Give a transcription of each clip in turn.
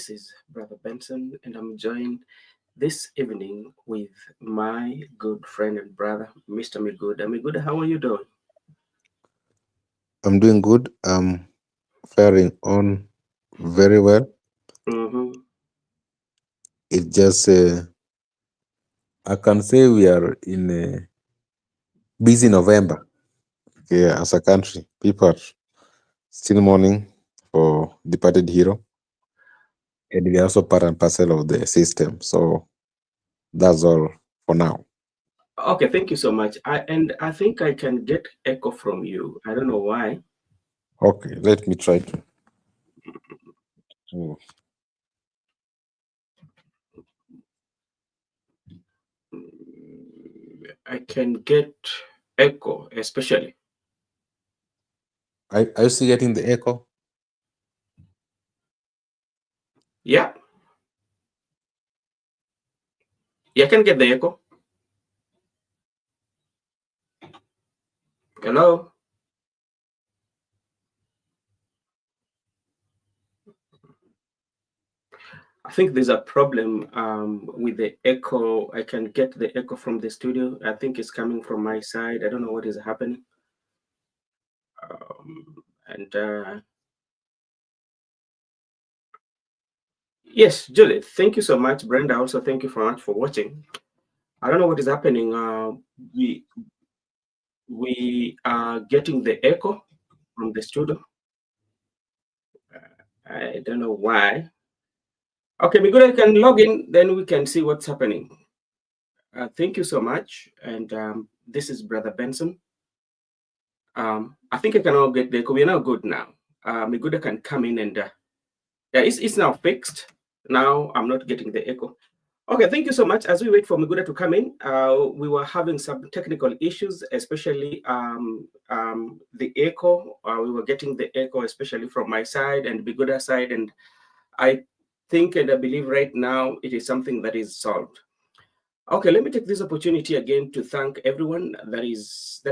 This is Brother Benson, and I'm joined this evening with my good friend and brother, Mr. Miguda. Miguda, how are you doing? I'm doing good. I'm faring on very well. Mm-hmm. It's just, I can say we are in a busy November. Yeah, as a country, people are still mourning for departed hero, and we are also part and parcel of the system. So that's all for now. Okay, thank you so much. I think I can get echo from you. I don't know why. Okay, let me try to. to- I can get echo, especially. Are you still getting the echo? Yeah, yeah, I can get the echo. Hello. I think there's a problem with the echo. I can get the echo from the studio. I think it's coming from my side. I don't know what is happening. And Yes, Judith, thank you so much. Brenda, also thank you so much for watching. I don't know what is happening. We we are getting the echo from the studio. I don't know why. Okay, Miguel can log in, then we can see what's happening. Thank you so much. And This is Brother Benson. I think I can all get the echo. We're now good now. Miguel can come in and yeah, it's now fixed. Now I'm not getting the echo. Okay, thank you so much. As we wait for Miguda to come in, we were having some technical issues, especially the echo. We were getting the echo, especially from my side and Miguda's side. And I think and I believe right now it is something that is solved. Okay, let me take this opportunity again to thank everyone that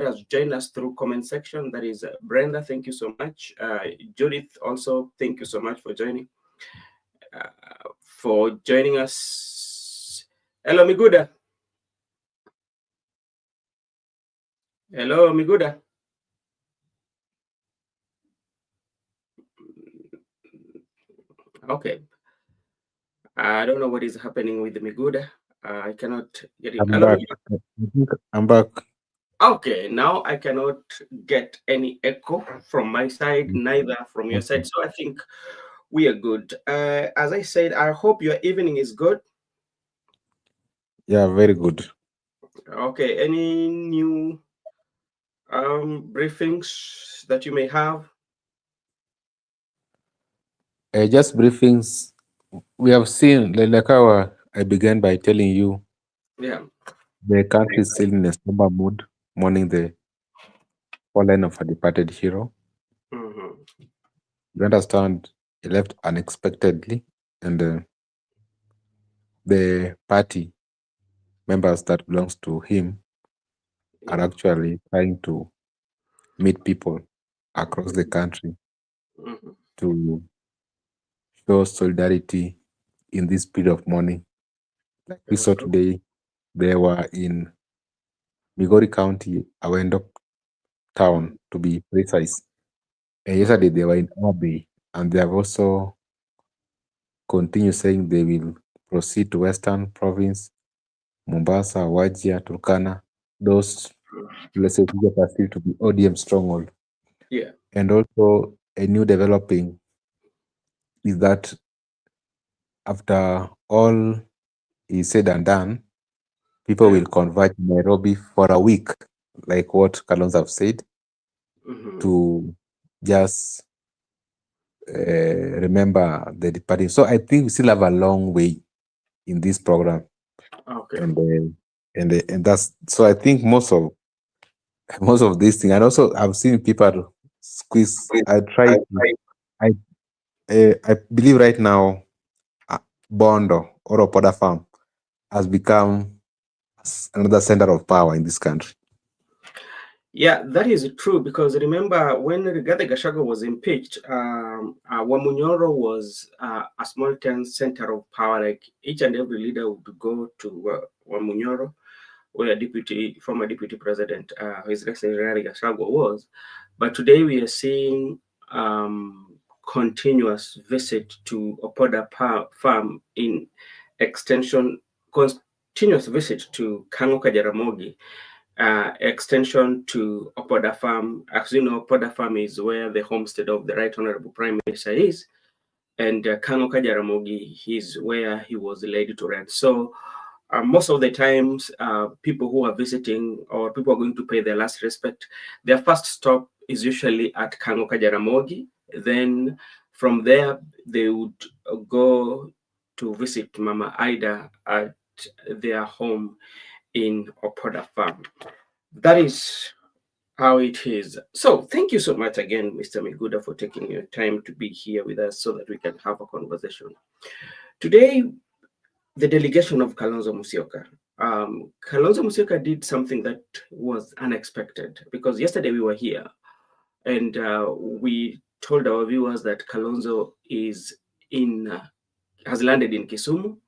has joined us through comment section. That is Brenda, thank you so much. Judith, also thank you so much for joining us. Hello, Miguda. Hello, Miguda. Okay. I don't know what is happening with the Miguda. I cannot get it. I'm Hello, back. Miguda. I think I'm back. Okay, now I cannot get any echo from my side, neither from your Okay. side. So I think we are good. As I said, I hope your evening is good. Yeah, very good. Okay, any new briefings that you may have? Just briefings. We have seen, like how I began by telling you, Yeah. the country is still in a somber mood, mourning the fallen of a departed hero. Mm-hmm. You understand, he left unexpectedly, and the party members that belongs to him are Yeah. actually trying to meet people across the country Mm-hmm. to show solidarity in this period of mourning. Like we saw Mm-hmm. today, they were in Migori County, Awendo town, to be precise. And Mm-hmm. yesterday they were in Abbey, and they have also continued saying they will proceed to Western Province, Mombasa, Wajir, Turkana, those places that are still to be ODM stronghold. Yeah. And also a new developing is that after all is said and done, people Yeah. will converge in Nairobi for a week, like what Kalonzo have said, Mm-hmm. to just remember the departing. So I think we still have a long way in this program, Okay. and and that's so. I think most of these things, and also I've seen people squeeze. I try to. I I believe right now, Bondo or Opoda farm has become another center of power in this country. Yeah, that is true because remember when Rigathi Gachagua was impeached, Wamunyoro was a small town center of power. Like each and every leader would go to Wamunyoro, where former deputy president, His Excellency Rigathi Gachagua was. But today we are seeing continuous visit to Opoda farm in extension, continuous visit to Kangoka Jaramogi, extension to Opoda Farm. As you know, Opoda Farm is where the homestead of the Right Honorable Prime Minister is, and Kangoka Jaramogi is where he was laid to rest. So most of the times, people who are visiting or people are going to pay their last respect, their first stop is usually at Kangoka Jaramogi. Then from there, they would go to visit Mama Ida at their home in Opoda Farm. That is how it is. So thank you so much again, Mr. Miguda, for taking your time to be here with us so that we can have a conversation. Today, the delegation of Kalonzo Musyoka. Kalonzo Musyoka did something that was unexpected because yesterday we were here and we told our viewers that Kalonzo is has landed in Kisumu,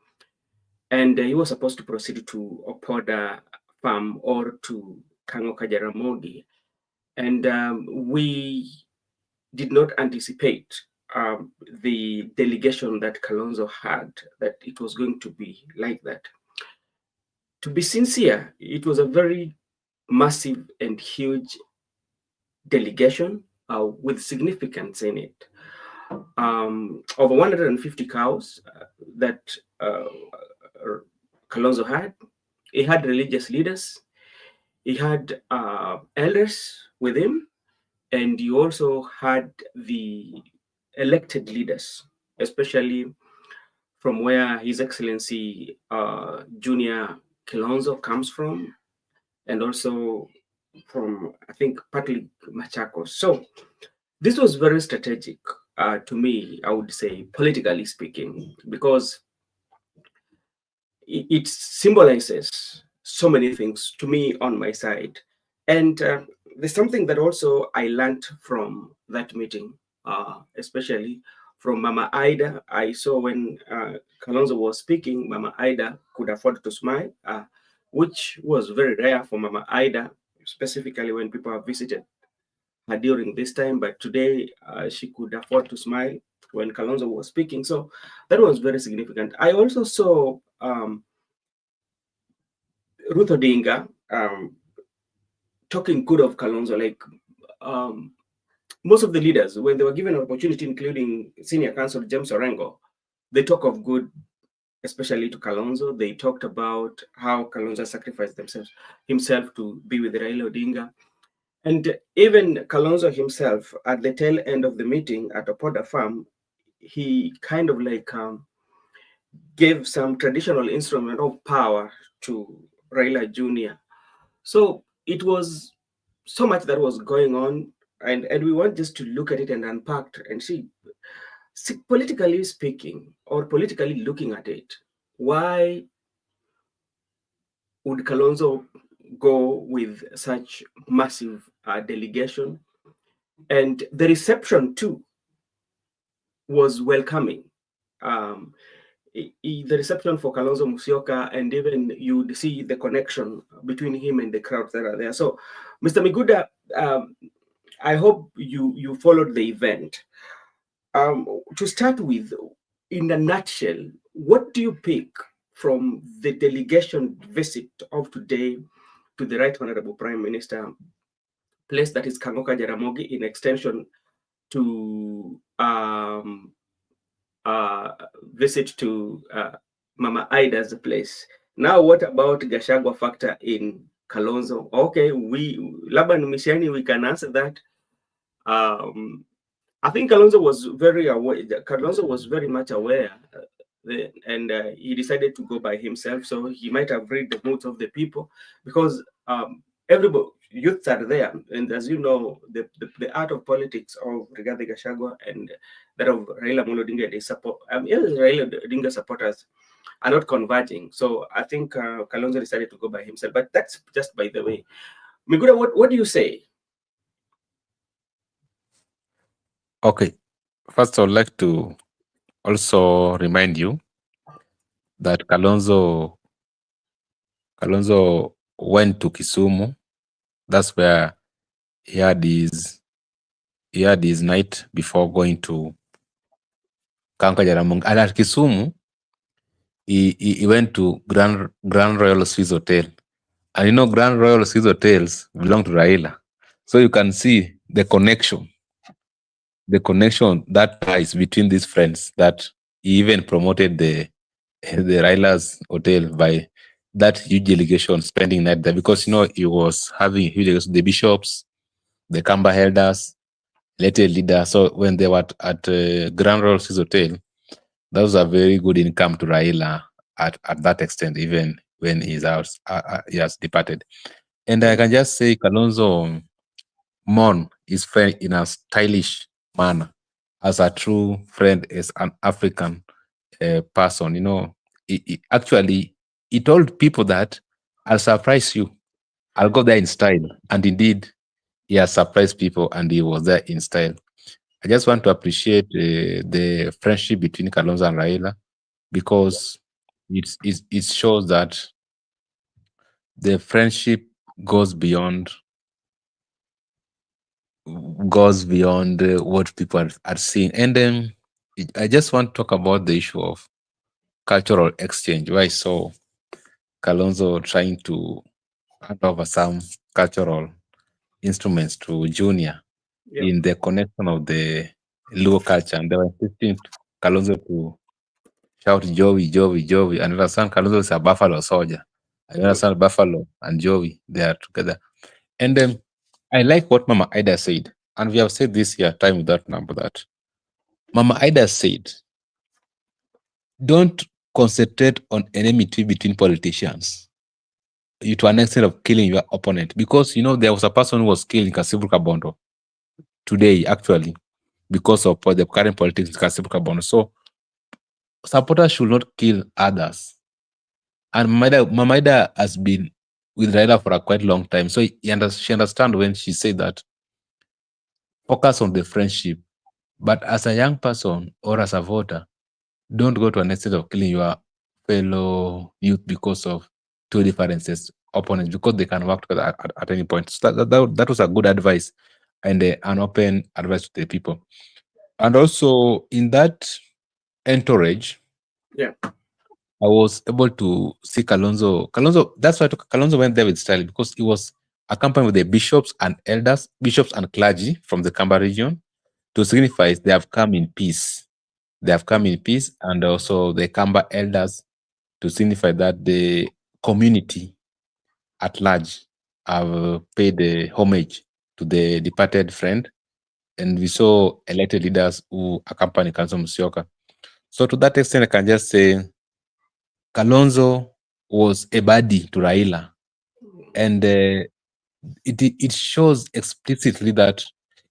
and he was supposed to proceed to Opoda Farm or to Kangoka Jaramogi. And we did not anticipate the delegation that Kalonzo had, that it was going to be like that. To be sincere, it was a very massive and huge delegation with significance in it. Over 150 cows that Kalonzo had. He had religious leaders. He had elders with him, and he also had the elected leaders, especially from where His Excellency Junior Kalonzo comes from, and also from, I think, partly Machakos. So this was very strategic to me, I would say, politically speaking, because it symbolizes so many things to me on my side. And there's something that also I learned from that meeting, especially from Mama Ida. I saw when Kalonzo was speaking, Mama Ida could afford to smile, which was very rare for Mama Ida, specifically when people have visited her during this time. But today, she could afford to smile when Kalonzo was speaking. So that was very significant. I also saw Ruth Odinga talking good of Kalonzo, like most of the leaders, when they were given an opportunity, including Senior Counsel James Orengo, they talk of good, especially to Kalonzo. They talked about how Kalonzo sacrificed himself to be with Raila Odinga. And even Kalonzo himself, at the tail end of the meeting at Opoda Farm, he kind of like gave some traditional instrument of power to Raila Jr. So it was so much that was going on, and we want just to look at it and unpack and see, politically speaking, or politically looking at it, why would Kalonzo go with such massive delegation? And the reception too was welcoming. The reception for Kalonzo Musyoka, and even you'd see the connection between him and the crowds that are there. So, Mr. Miguda, I hope you followed the event. To start with, in a nutshell, what do you pick from the delegation visit of today to the Right Honorable Prime Minister, place that is Kangoka Jaramogi, in extension to visit to Mama Ida's place? Now, what about Gachagua factor in Kalonzo? Okay, Laban Mishani, we can answer that. I think Kalonzo was very aware. Kalonzo was very much aware, and he decided to go by himself. So he might have read the moods of the people, because everybody, youths are there, and as you know, the art of politics of Rigathi Gachagua and that of Raila Odinga, they support. Raila Odinga supporters are not converging. So I think Kalonzo decided to go by himself. But that's just by the way. Miguel, what do you say? Okay. First, I would like to also remind you that Kalonzo went to Kisumu. That's where he had his night before going to Kanka Jaramogi. And at Kisumu, he went to Grand Royal Swiss Hotel. And you know, Grand Royal Swiss Hotels belong to Raila. So you can see the connection that ties between these friends, that he even promoted the Raila's hotel by that huge delegation spending night there, because you know he was having huge delegation, the bishops, the Kamba elders, later leaders. So when they were at Grand Royal Swiss Hotel, that was a very good income to Raila at that extent, even when he has departed. And I can just say Kalonzo mourn his friend in a stylish manner, as a true friend, as an African person. You know, actually he told people that I'll surprise you. I'll go there in style, and indeed he has surprised people, and he was there in style. I just want to appreciate the friendship between Kalonzo and Raila, because it shows that the friendship goes beyond what people are seeing. And then I just want to talk about the issue of cultural exchange, where I saw Kalonzo trying to hand over some cultural instruments to Junior Yeah. in the connection of the Luo culture. And they were insisting Kalonzo to shout Joey, Joey, Joey. And understand Kalonzo is a Buffalo soldier. I understand Buffalo and Joey, they are together. And then I like what Mama Ida said. And we have said this here time without number, that Mama Ida said, don't concentrate on enmity between politicians you to an extent of killing your opponent. Because you know there was a person who was killed in Kasibuka Bondo today, actually, because of the current politics in Kasibuka Bondo. So supporters should not kill others. And Mama Ida has been with Raila for a quite long time. So she understands when she said that focus on the friendship. But as a young person or as a voter, don't go to an extent of killing your fellow youth because of two differences, opponents, because they can work together at any point. So that was a good advice, and an open advice to the people. And also in that entourage, Yeah. I was able to see Kalonzo. That's why Kalonzo went there with style, because he was accompanied with the bishops and elders, bishops and clergy from the Kamba region, to signify they have come in peace. They have come in peace, and also the Kamba elders to signify that the community at large have paid homage to the departed friend. And we saw elected leaders who accompany Kalonzo Musyoka. So to that extent, I can just say Kalonzo was a buddy to Raila. And it shows explicitly that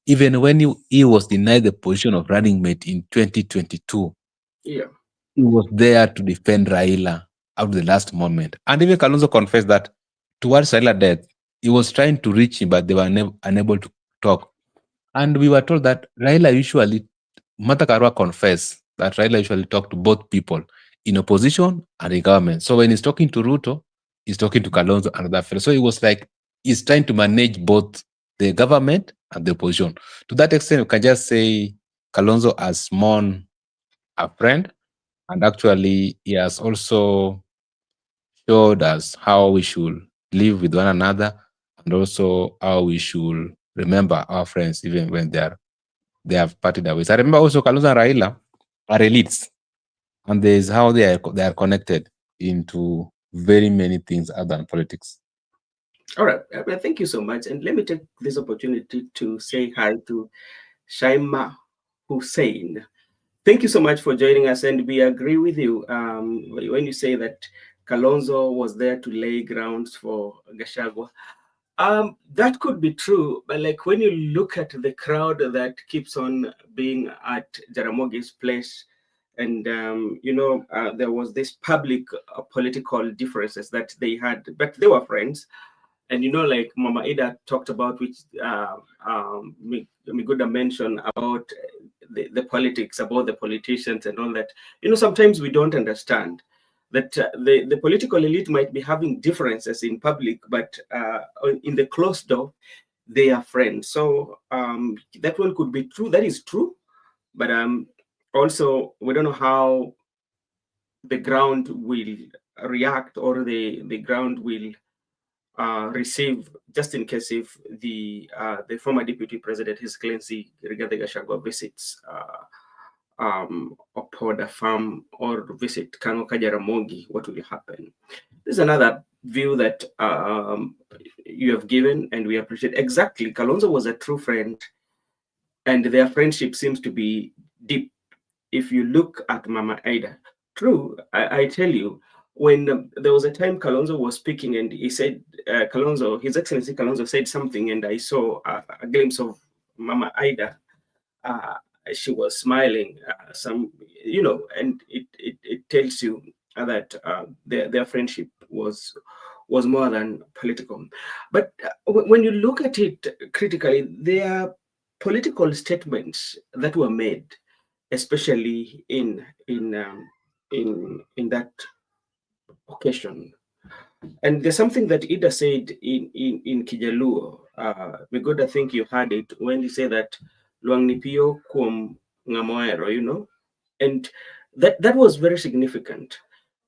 even when he was denied the position of running mate in 2022, Yeah. he was there to defend Raila up to the last moment. And even Kalonzo confessed that towards Raila's death, he was trying to reach him, but they were unable to talk. And we were told that Martha Karua confessed that Raila usually talked to both people in opposition and in government. So when he's talking to Ruto, he's talking to Kalonzo and that fellow. So it was like he's trying to manage both the government and the opposition. To that extent, we can just say Kalonzo has mourned a friend, and actually, he has also showed us how we should live with one another, and also how we should remember our friends even when they have parted away. So I remember also Kalonzo and Raila are elites, and there's how they are connected into very many things other than politics. All right. Well, thank you so much. And let me take this opportunity to say hi to Shaima Hussein. Thank you so much for joining us. And we agree with you when you say that Kalonzo was there to lay grounds for Gashagwa. That could be true, but like when you look at the crowd that keeps on being at Jaramogi's place, and there was this public political differences that they had, but they were friends. And like Mama Ida talked about, which Miguda mentioned about the politics, about the politicians and all that. Sometimes we don't understand that the political elite might be having differences in public, but in the closed door, they are friends. So that one could be true. That is true. But also, we don't know how the ground will react, or the ground will receive, just in case if the former deputy president, His Excellency Rigathi Gachagua, visits Opoda farm or visit Kano Kajaramogi, what will happen? This is another view that you have given, and we appreciate. Exactly, Kalonzo was a true friend, and their friendship seems to be deep. If you look at Mama Ida, true, I tell you, when there was a time Kalonzo was speaking, and he said, Kalonzo, His Excellency Kalonzo said something, and I saw a glimpse of Mama Ida. She was smiling, and it tells you that their friendship was more than political. But when you look at it critically, there are political statements that were made, especially in that occasion. And there's something that Ida said in Kijaluo. Migod, I think you heard it when he said that Luangnipio kum ngamoero, and that was very significant.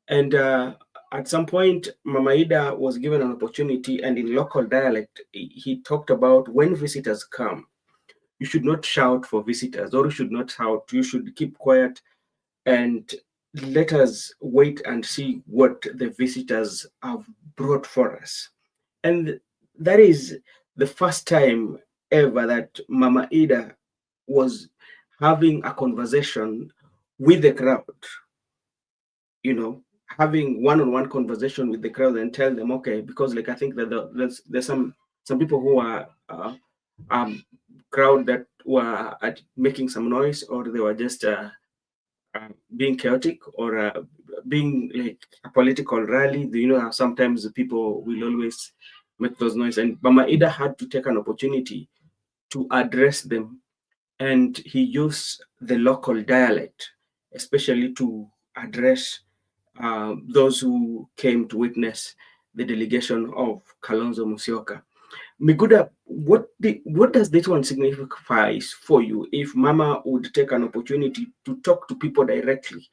And at some point, Mama Ida was given an opportunity, and in local dialect, he talked about when visitors come, you should not shout for visitors, or you should not shout. You should keep quiet and let us wait and see what the visitors have brought for us. And that is the first time ever that Mama Ida was having a conversation with the crowd, having one-on-one conversation with the crowd, and tell them, okay, because I think that there's some people who are crowd that were making some noise, or they were just being chaotic, or being like a political rally. How sometimes the people will always make those noise, and Mama Ida had to take an opportunity to address them, and he used the local dialect, especially to address those who came to witness the delegation of Kalonzo Musyoka. Miguda, what does this one signify for you if Mama would take an opportunity to talk to people directly,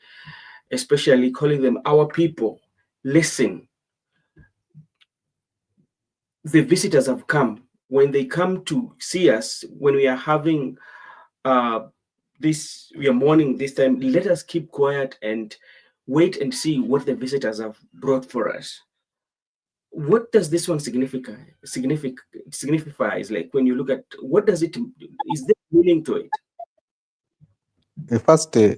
especially calling them our people? Listen, the visitors have come. When they come to see us, when we are having we are mourning this time, let us keep quiet and wait and see what the visitors have brought for us. What does this one signifies? Like, when you look at, what does it, is there meaning to it? First, I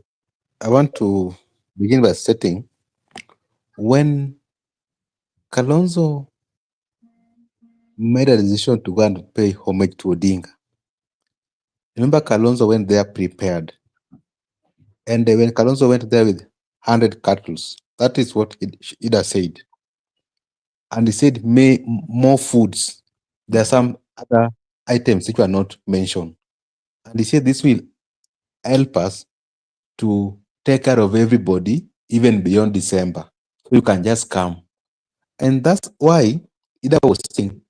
want to begin by stating, when Kalonzo made a decision to go and pay homage to Odinga, remember Kalonzo went there prepared. And when Kalonzo went there with 100 cattle, that is what Ida said. And he said, more foods. There are some other items which were not mentioned. And he said this will help us to take care of everybody, even beyond December. So you can just come. And that's why Ida was saying,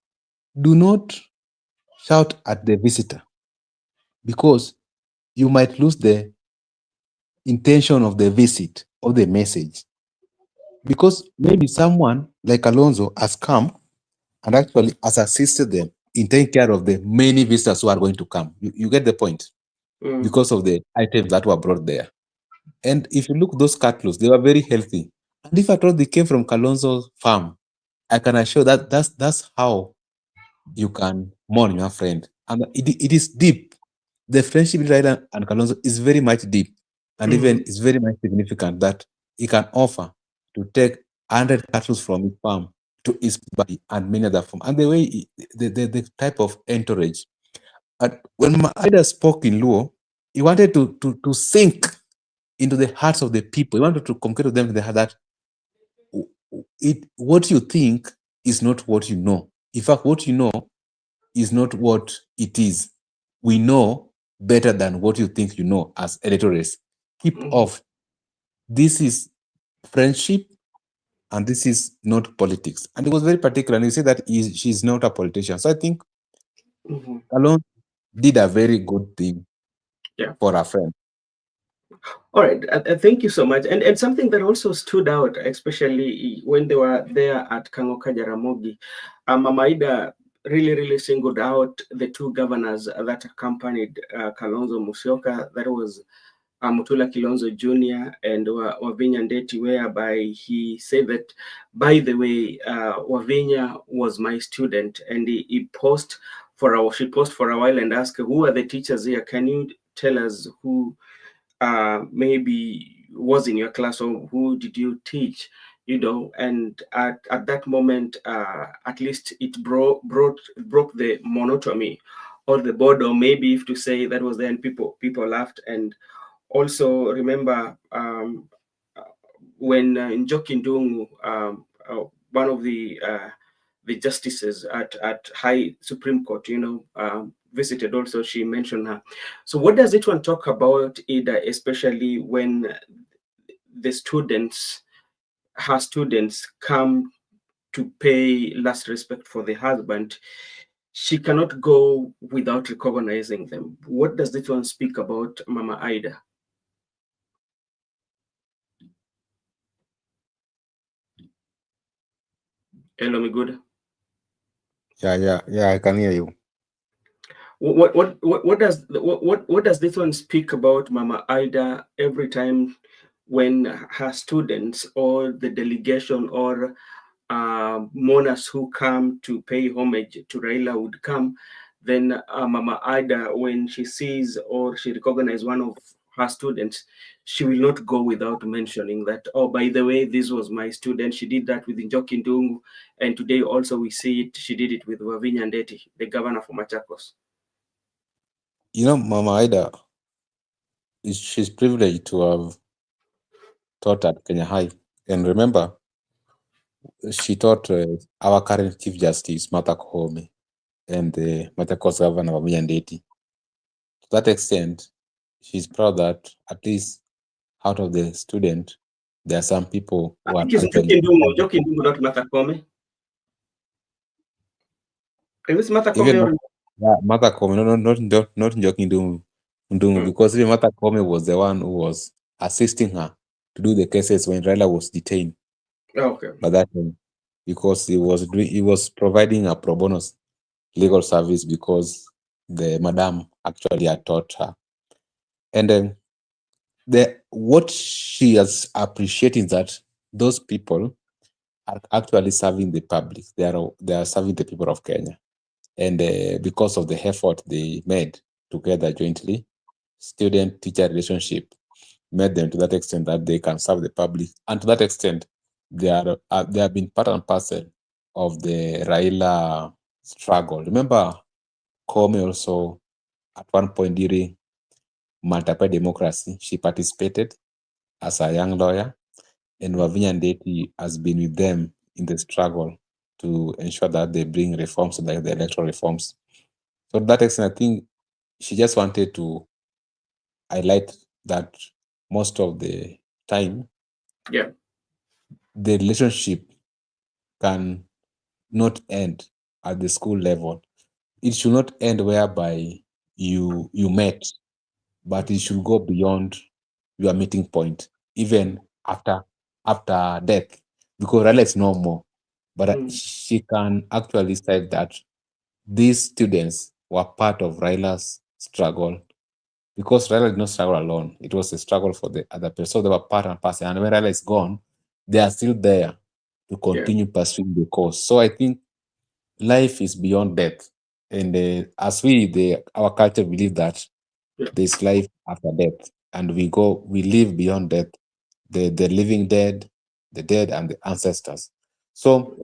do not shout at the visitor, because you might lose the intention of the visit or the message. Because maybe someone like Alonzo has come and actually has assisted them in taking care of the many visitors who are going to come. You get the point? Because of the items that were brought there. And if you look those cattle, they were very healthy. And if at all they came from Kalonzo's farm, I can assure that that's how you can mourn your friend. And it is deep. The friendship between Raila and Kalonzo is very much deep, and even is very much significant, that he can offer to take 100 cattle from his farm to his body and many other farms. And the way the type of entourage. And when Maida spoke in Luo, he wanted to sink into the hearts of the people. He wanted to communicate to them in the heart that what you think is not what you know. In fact, what you know is not what it is. We know better than what you think you know as electors. Keep Mhm. off. This is friendship and this is not politics. And it was very particular. And you say that she's not a politician. So I think Mhm. Kalonzo did a very good thing Yeah. for a friend. All right. Thank you so much. And something that also stood out, especially when they were there at Kangoka Jaramogi, Mama Ida really singled out the two governors that accompanied Kalonzo Musyoka. That was Mutula Kilonzo Jr. and Wavinya Ndeti, whereby he said that, by the way, Wavinya was my student, and she paused for a while and asked, "Who are the teachers here? Can you tell us who maybe was in your class, or who did you teach?" And at that moment, at least it broke the monotony or the boredom, maybe, if to say that was there, and people laughed. And also remember, uh, when Njoki Ndung'u, one of the justices at High Supreme Court, visited also, she mentioned her. So what does it one talk about, Ida, especially when the students, her students, come to pay last respect for the husband? She cannot go without recognizing them. What does this one speak about, Mama Ida? Hello, me good. Yeah, I can hear you. What does this one speak about, Mama Ida, every time when her students or the delegation or mourners who come to pay homage to Raila would come? Then Mama Ida, when she sees or she recognizes one of her students, she will not go without mentioning that, oh, by the way, this was my student. She did that with Njoki Ndung'u, and today also we see it. She did it with Wavinya Ndeti, the governor for Machakos. Mama Ida, she's privileged to have taught at Kenya High. And remember, she taught our current Chief Justice, Martha Koome, and the Machakos Governor, Wavinya Ndeti. To that extent, she's proud that at least out of the student, there are some people I who are think it's actually Njoki Ndung'u, not Martha Koome. Is this Martha even Koome or? Martha Koome, not Njoki Ndung'u, Hmm. because even Martha Koome was the one who was assisting her to do the cases when Raila was detained Okay. by that time, because he was providing a pro bono legal service because the madam actually had taught her. And then what she is appreciating that those people are actually serving the public. They are serving the people of Kenya. And because of the effort they made together jointly, student-teacher relationship made them to that extent that they can serve the public. And to that extent, they have been part and parcel of the Raila struggle. Remember, Kome also, at one point during multiple democracy, she participated as a young lawyer, and Wavinya Ndeti has been with them in the struggle to ensure that they bring reforms, like the electoral reforms. So to that extent, I think she just wanted to highlight that most of the time, Yeah. the relationship can not end at the school level. It should not end whereby you met, but it should go beyond your meeting point, even after death, because Raila is no more. But Mm. she can actually say that these students were part of Raila's struggle, because Raila did not struggle alone. It was a struggle for the other people. So they were part and parcel. And when Raila is gone, they are still there to Yeah. continue pursuing the cause. So I think life is beyond death. And as our culture believe that Yeah. there's life after death, and we live beyond death, the living dead, the dead, and the ancestors. So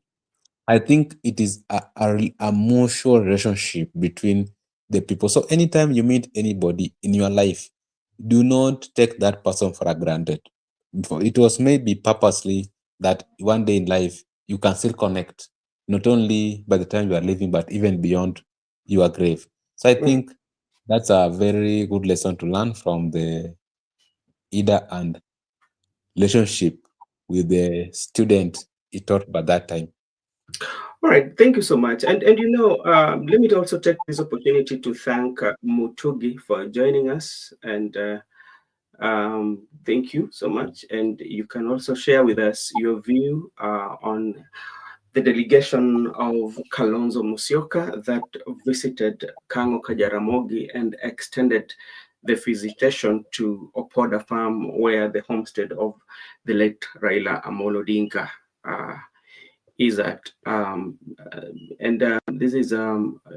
I think it is a mutual relationship between the people. So anytime you meet anybody in your life, do not take that person for granted. It was maybe purposely that one day in life you can still connect. not only by the time you are living, but even beyond your grave. So I Mm. think that's a very good lesson to learn from the Ida and relationship with the student he taught by that time. All right, thank you so much. And let me also take this opportunity to thank Mutugi for joining us. And thank you so much. And you can also share with us your view on the delegation of Kalonzo Musyoka that visited Kango Kajaramogi and extended the visitation to Opoda Farm, where the homestead of the late Raila Amolo Odinga is at. And this is,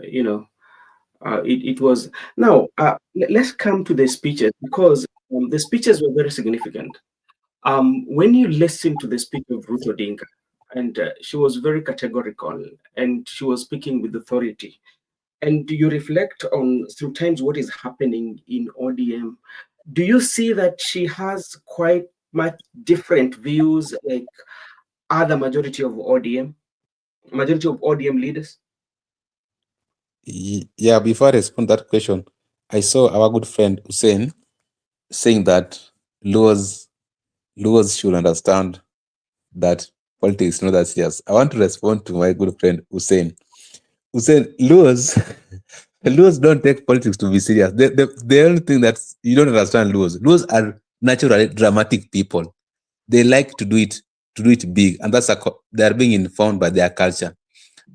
it was. Now, let's come to the speeches, because the speeches were very significant. When you listen to the speech of Ruth Odinga, and she was very categorical, and she was speaking with authority, and you reflect on sometimes what is happening in ODM, do you see that she has quite much different views like other majority of ODM leaders? Yeah, before I respond to that question, I saw our good friend Hussein saying that Luos, Luos should understand that politics is not that serious. I want to respond to my good friend Hussein. Hussein, Luos, Luos don't take politics to be serious. The only thing that you don't understand, Luos are naturally dramatic people. They like to do it big, and they are being informed by their culture.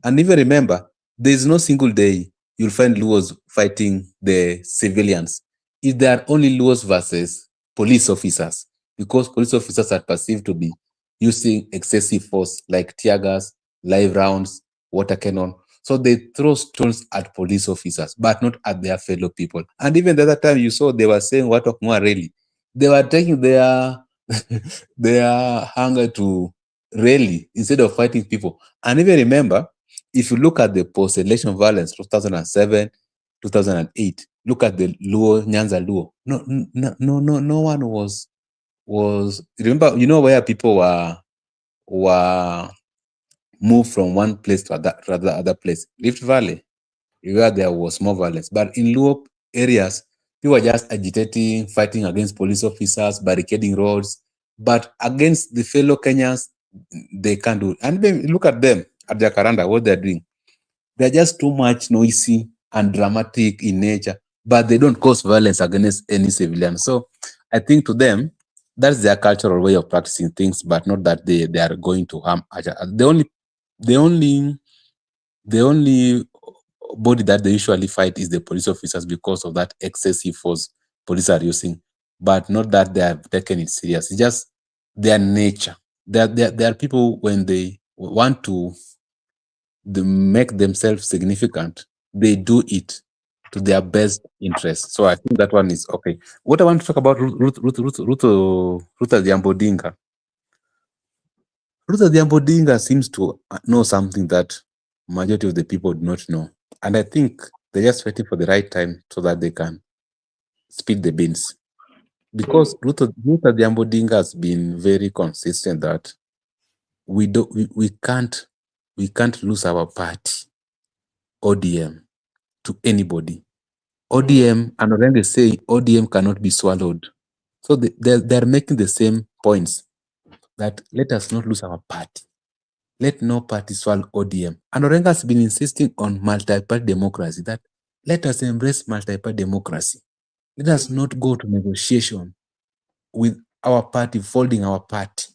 And even remember, there is no single day you'll find Luos fighting the civilians. If there are only Luos versus police officers, because police officers are perceived to be using excessive force like tear gas, live rounds, water cannon. So they throw stones at police officers, but not at their fellow people. And even the other time you saw they were saying what of more really. They were taking their their hunger to rally instead of fighting people. And even remember, if you look at the post-election violence, 2007, 2008, look at the Luo, Nyanza Luo. No one was. Remember, you know where people were moved from one place to the other place, Rift Valley, where there was more violence. But in Luo areas, people were just agitating, fighting against police officers, barricading roads. But against the fellow Kenyans, they can't do it. And then look at them at their Karanda, what they're doing. They're just too much noisy and dramatic in nature, but they don't cause violence against any civilian. So I think to them, that's their cultural way of practicing things, but not that they are going to harm. The only the only body that they usually fight is the police officers because of that excessive force police are using, but not that they have taken it serious. It's just their nature. There are people when they want to they make themselves significant, they do it to their best interest. So I think that one is okay. What I want to talk about Ruth Adhiambo Odinga. Ruth Adhiambo Odinga seems to know something that majority of the people do not know. And I think they're just waiting for the right time so that they can speed the beans. Because Ruth Adhiambo Odinga has been very consistent that we can't lose our party, ODM, to anybody. ODM, and when they say ODM cannot be swallowed. So they're making the same points that let us not lose our party. Let no party swallow ODM. And Orenga has been insisting on multi-party democracy, that let us embrace multi-party democracy. Let us not go to negotiation with our party, folding our party,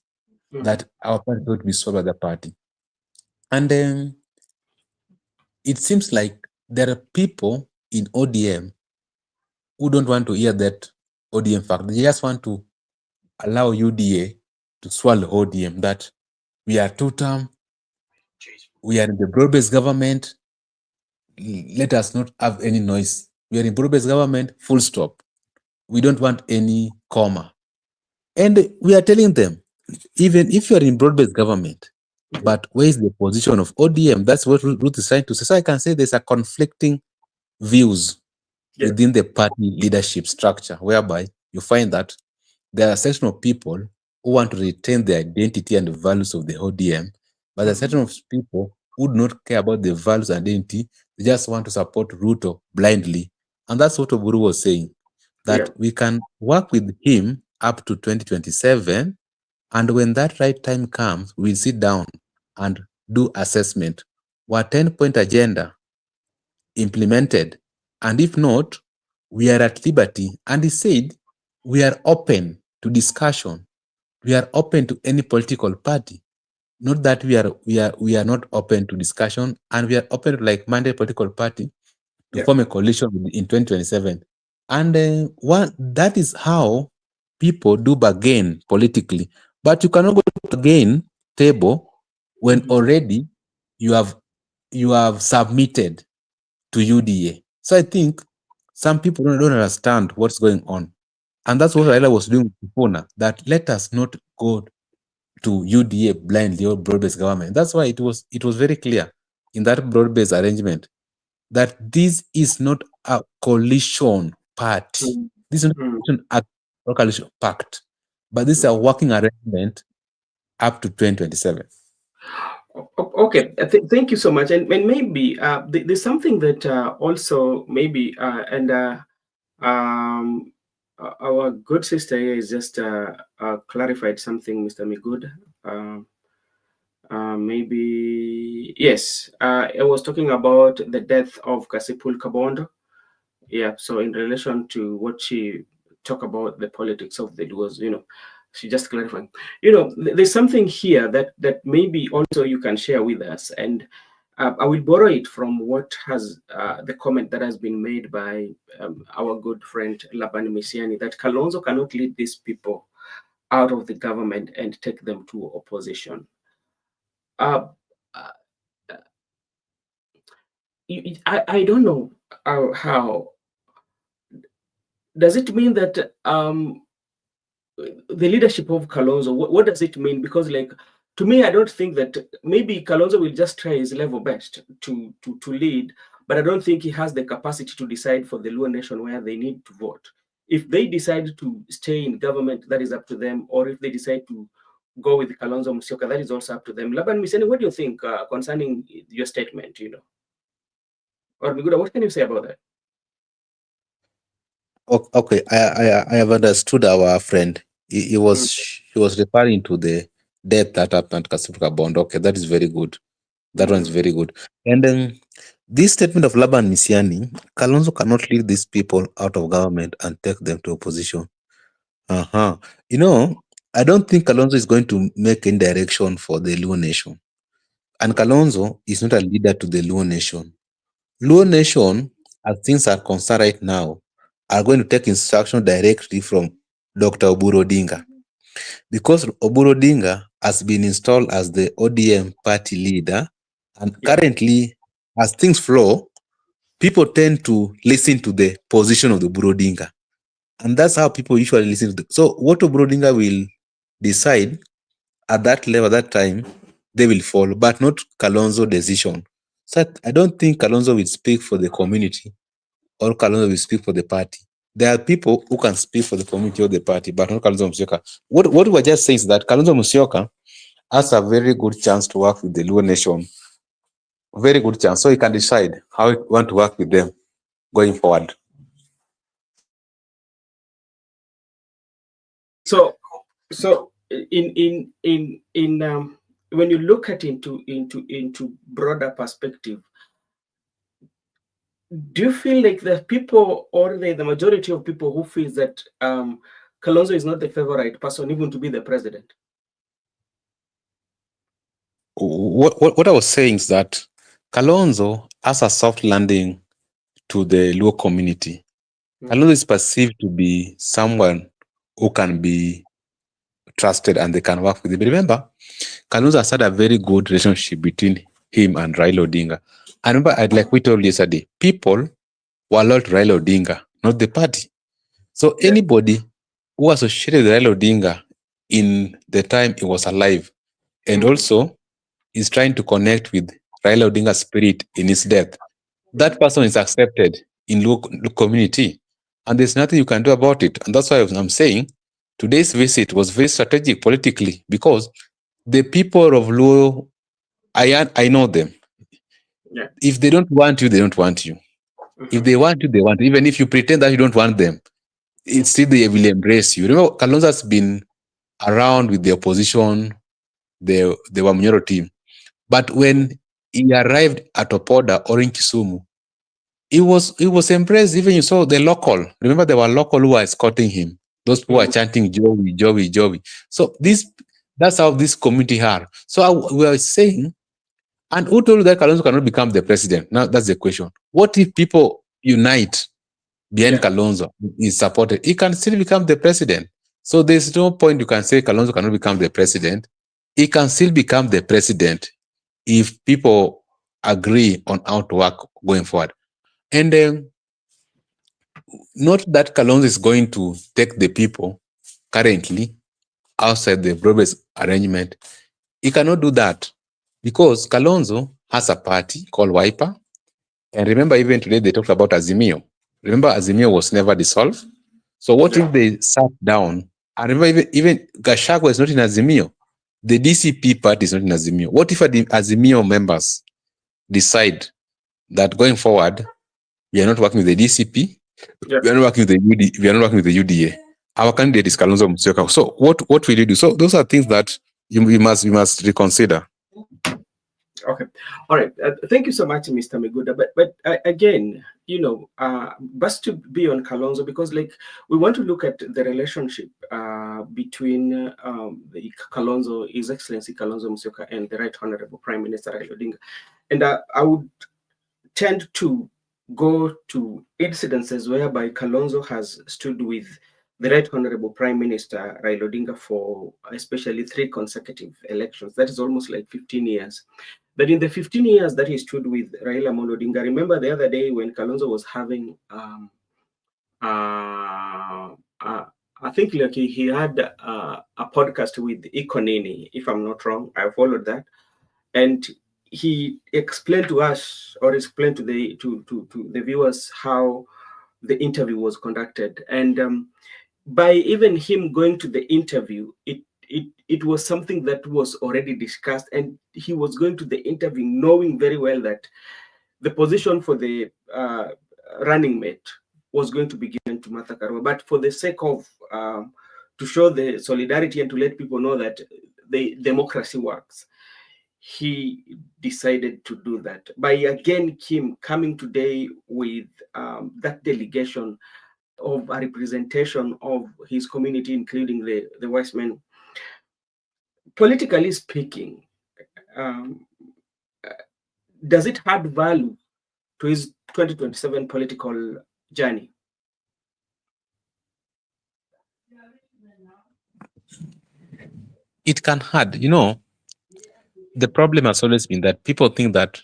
that our party will be swallowed by the party. And then it seems like there are people in ODM who don't want to hear that ODM fact. They just want to allow UDA to swallow ODM, that we are two-term, we are in the broad-based government, let us not have any noise. We are in broad-based government, full stop. We don't want any comma. And we are telling them, even if you are in broad-based government, but where is the position of ODM? That's what Ruth is trying to say. So I can say there's a conflicting views within the party leadership structure, whereby you find that there are a section of people who want to retain the identity and the values of the ODM, but there are a section of people who do not care about the values and identity. They just want to support Ruto blindly. And that's what Oburu was saying, Yeah. that we can work with him up to 2027. And when that right time comes, we'll sit down and do assessment. Were 10-point agenda implemented? And if not, we are at liberty. And he said, we are open to discussion. We are open to any political party. Not that we are not open to discussion, and we are open to like-minded political party to Yeah. form a coalition in 2027. And that is how people do bargain politically. But you cannot go to bargain table when Mhm. already you have submitted to UDA. So I think some people don't understand what's going on. And that's what Raila was doing with Puna, that let us not go to UDA blindly or broad-based government. That's why it was very clear in that broad-based arrangement that this is not a coalition party. Mm. This is not a Mm. coalition act or coalition pact, but this is a working arrangement up to 2027. Okay, thank you so much. And maybe there's something that also maybe um, our good sister here is just clarified something, Mr. Migud. Maybe yes, I was talking about the death of Kasipul Kabondo. Yeah, so in relation to what she talked about the politics of it was, she just clarifying. There's something here that maybe also you can share with us, and I will borrow it from what has the comment that has been made by our good friend Laban Misiani, that Kalonzo cannot lead these people out of the government and take them to opposition. Uh, uh, I don't know how. Does it mean that the leadership of Kalonzo, what does it mean? Because, like, to me, I don't think that maybe Kalonzo will just try his level best to lead, but I don't think he has the capacity to decide for the Luo nation where they need to vote. If they decide to stay in government, that is up to them, or if they decide to go with Kalonzo Musyoka, that is also up to them. Laban Miseni, what do you think concerning your statement? Or Miguda, what can you say about that? Okay, I have understood our friend. Mm, He was referring to the death that happened to Kasipuka Bondo. Okay, that is very good. That one is mm, very good. And then this statement of Laban Misiani, Kalonzo cannot lead these people out of government and take them to opposition. Uh-huh. You know, I don't think Kalonzo is going to make any direction for the Luo nation. And Kalonzo is not a leader to the Luo nation. Luo nation, as things are concerned right now, are going to take instruction directly from Dr. Oburu Odinga. Because Oburu Odinga has been installed as the ODM party leader, and yeah. currently, as things flow, people tend to listen to the position of the Oburu Odinga. And that's how people usually listen to so what Oburu Odinga will decide at that level, that time, they will follow, but not Kalonzo decision. So I don't think Kalonzo will speak for the community or Kalonzo will speak for the party. There are people who can speak for the community or the party, but not Kalonzo Musyoka. What we were just saying is that Kalonzo Musyoka has a very good chance to work with the Luo nation. Very good chance. So he can decide how he want to work with them going forward. So when you look at into broader perspective, do you feel like the people or the majority of people who feel that Kalonzo is not the favorite person even to be the president? What I was saying is that Kalonzo has a soft landing to the Luo community. Kalonzo is perceived to be someone who can be trusted and they can work with him. But remember, Kalonzo has had a very good relationship between him and Raila Odinga. I remember, like we told yesterday, people were loyal to Raila Odinga, not the party. So Yeah. anybody who associated with Raila Odinga in the time he was alive and Mm, also is trying to connect with Raila Odinga's spirit in his death, that person is accepted in local community. And there's nothing you can do about it. And that's why I'm saying today's visit was very strategic politically because the people of Luo, I know them. Yeah. If they don't want you, they don't want you. If they want you, they want you. Even if you pretend that you don't want them, it's still they will embrace you. Remember, Kalonzo has been around with the opposition, the Wamunyoro team. But when he arrived at Opoda or in Kisumu, he was embraced. Even you saw the local. Remember, there were local who were escorting him. Those who were chanting Joey, Joey, Joey. So that's how this community are. So we are saying, and who told you that Kalonzo cannot become the president? Now that's the question. What if people unite behind Yeah. Kalonzo is supported? He can still become the president. So there's no point you can say Kalonzo cannot become the president. He can still become the president if people agree on how to work going forward. And not that Kalonzo is going to take the people currently outside the broad-based arrangement. He cannot do that because Kalonzo has a party called Wiper. And remember, even today they talked about Azimio. Remember, Azimio was never dissolved. So what if they sat down? And remember, even Gachagua is not in Azimio. The DCP party is not in Azimio. What if the Azimio members decide that going forward, we are not working with the DCP, Yeah. we are not working with the we are not working with the UDA. Our candidate is Kalonzo Musyoka. So what will you do? So those are things that we must reconsider. Okay. All right. Thank you so much, Mr. Miguda. But again, best to be on Kalonzo, because like we want to look at the relationship between the Kalonzo, His Excellency Kalonzo Musyoka, and the Right Honorable Prime Minister Raila Odinga. And I would tend to go to incidences whereby Kalonzo has stood with the Right Honorable Prime Minister Raila Odinga for especially 3 consecutive elections. That is almost like 15 years. But in the 15 years that he stood with Raila Amolo Odinga, remember the other day when Kalonzo was having, I think like he had a podcast with Ikonini, if I'm not wrong. I followed that, and he explained to us, or explained to the viewers, how the interview was conducted. And by even him going to the interview, it was something that was already discussed, and he was going to the interview knowing very well that the position for the running mate was going to be given to Martha Karua. But for the sake of to show the solidarity and to let people know that the democracy works, he decided to do that. By again Kim coming today with that delegation of a representation of his community, including the wise men. Politically speaking, um, does it add value to his 2027 political journey? It can hurt. The problem has always been that people think that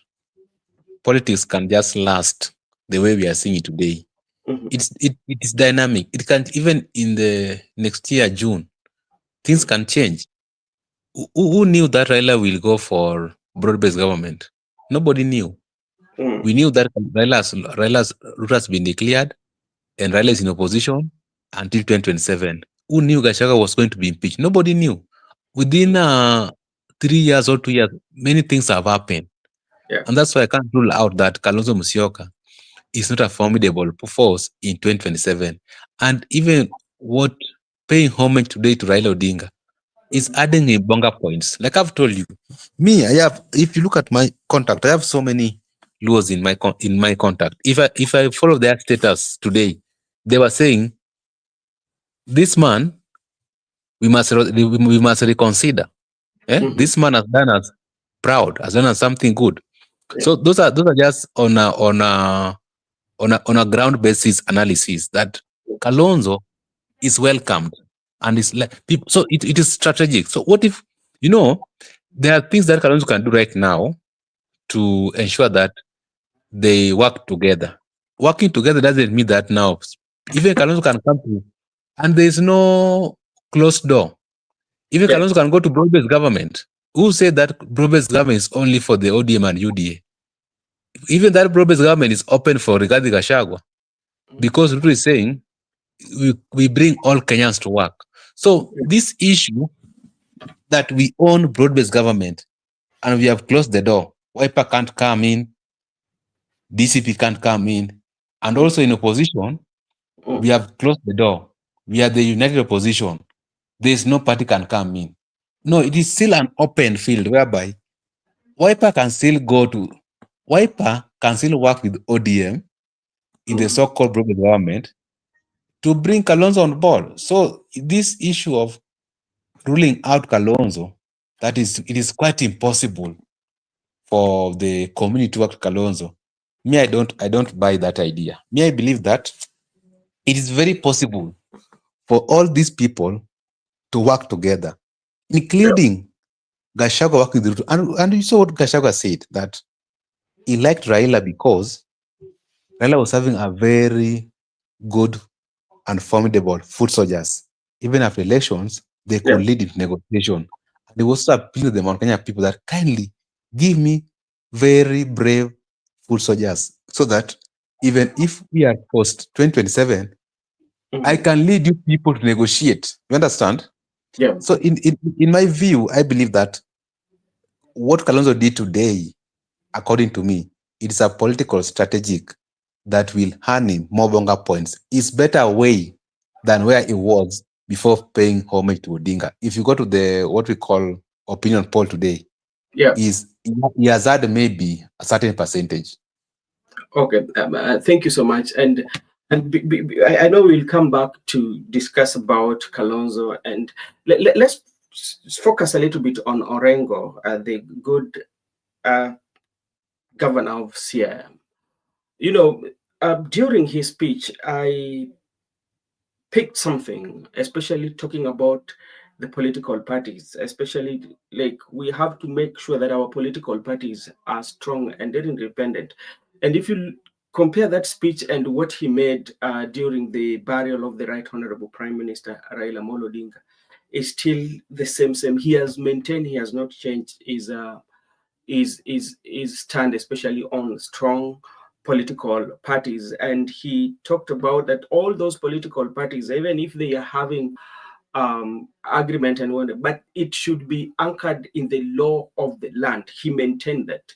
politics can just last the way we are seeing it today. Mm-hmm. It is dynamic. It can, even in the next year, June, things can change. Who knew that Raila will go for broad-based government? Nobody knew. We knew that Raila's route has been declared and Raila is in opposition until 2027. Who knew Gachagua was going to be impeached? Nobody knew. Within 3 years or 2 years, many things have happened. Yeah. And that's why I can't rule out that Kalonzo Musyoka is not a formidable force in 2027. And even what paying homage today to Raila Odinga is adding a bonga points. Like I've told you, me, if you look at my contact, I have so many Luos in my contact. If I follow their status today, they were saying, this man, we must reconsider. Mm-hmm. This man has done us proud, has done us something good. Yeah. So those are just on a ground basis analysis that Kalonzo is welcomed and is like people. So it is strategic. So what if there are things that Kalonzo can do right now to ensure that they work together. Working together doesn't mean that now even Kalonzo can come to, and there is no closed door. Even Yeah. Kalonzo can go to broad-based government. Who said that broad-based government is only for the ODM and UDA? Even that broad-based government is open for Rigathi Gachagua, because Ruto is saying we bring all Kenyans to work. So this issue that we own broad-based government and we have closed the door, Wiper can't come in, DCP can't come in. And also in opposition, we have closed the door. We are the united opposition. There is no party can come in. No, it is still an open field whereby Wiper can still go to Wiper can still work with ODM in the so-called broken government to bring Kalonzo on board. So this issue of ruling out Kalonzo, it is quite impossible for the community to work with Kalonzo. Me, I don't buy that idea. Me, I believe that it is very possible for all these people to work together, including Gachagua working with Ruto. And you saw what Gachagua said, that he liked Raila because Raila was having a very good and formidable foot soldiers. Even after elections, they could Yeah. lead in negotiation. And they also appealed to the Mount Kenya people that kindly give me very brave foot soldiers so that even if we are post 2027, I can lead you people to negotiate. You understand? Yeah. So in my view, I believe that what Kalonzo did today, according to me, it is a political strategic that will earn him more bonga points. It's better way than where he was before paying homage to Odinga. If you go to the what we call opinion poll today, Yeah. he has had maybe a certain percentage. Okay. Thank you so much. And I know we'll come back to discuss about Kalonzo, and let's focus a little bit on Orengo, the good governor of Sierra. You know, during his speech, I picked something, especially talking about the political parties, especially like we have to make sure that our political parties are strong and they're independent. And if you compare that speech and what he made during the burial of the Right Honorable Prime Minister Raila Amolo Odinga, is still the same. He has maintained, he has not changed his stand, especially on strong political parties. And he talked about that all those political parties, even if they are having agreement and whatever, but it should be anchored in the law of the land. He maintained that.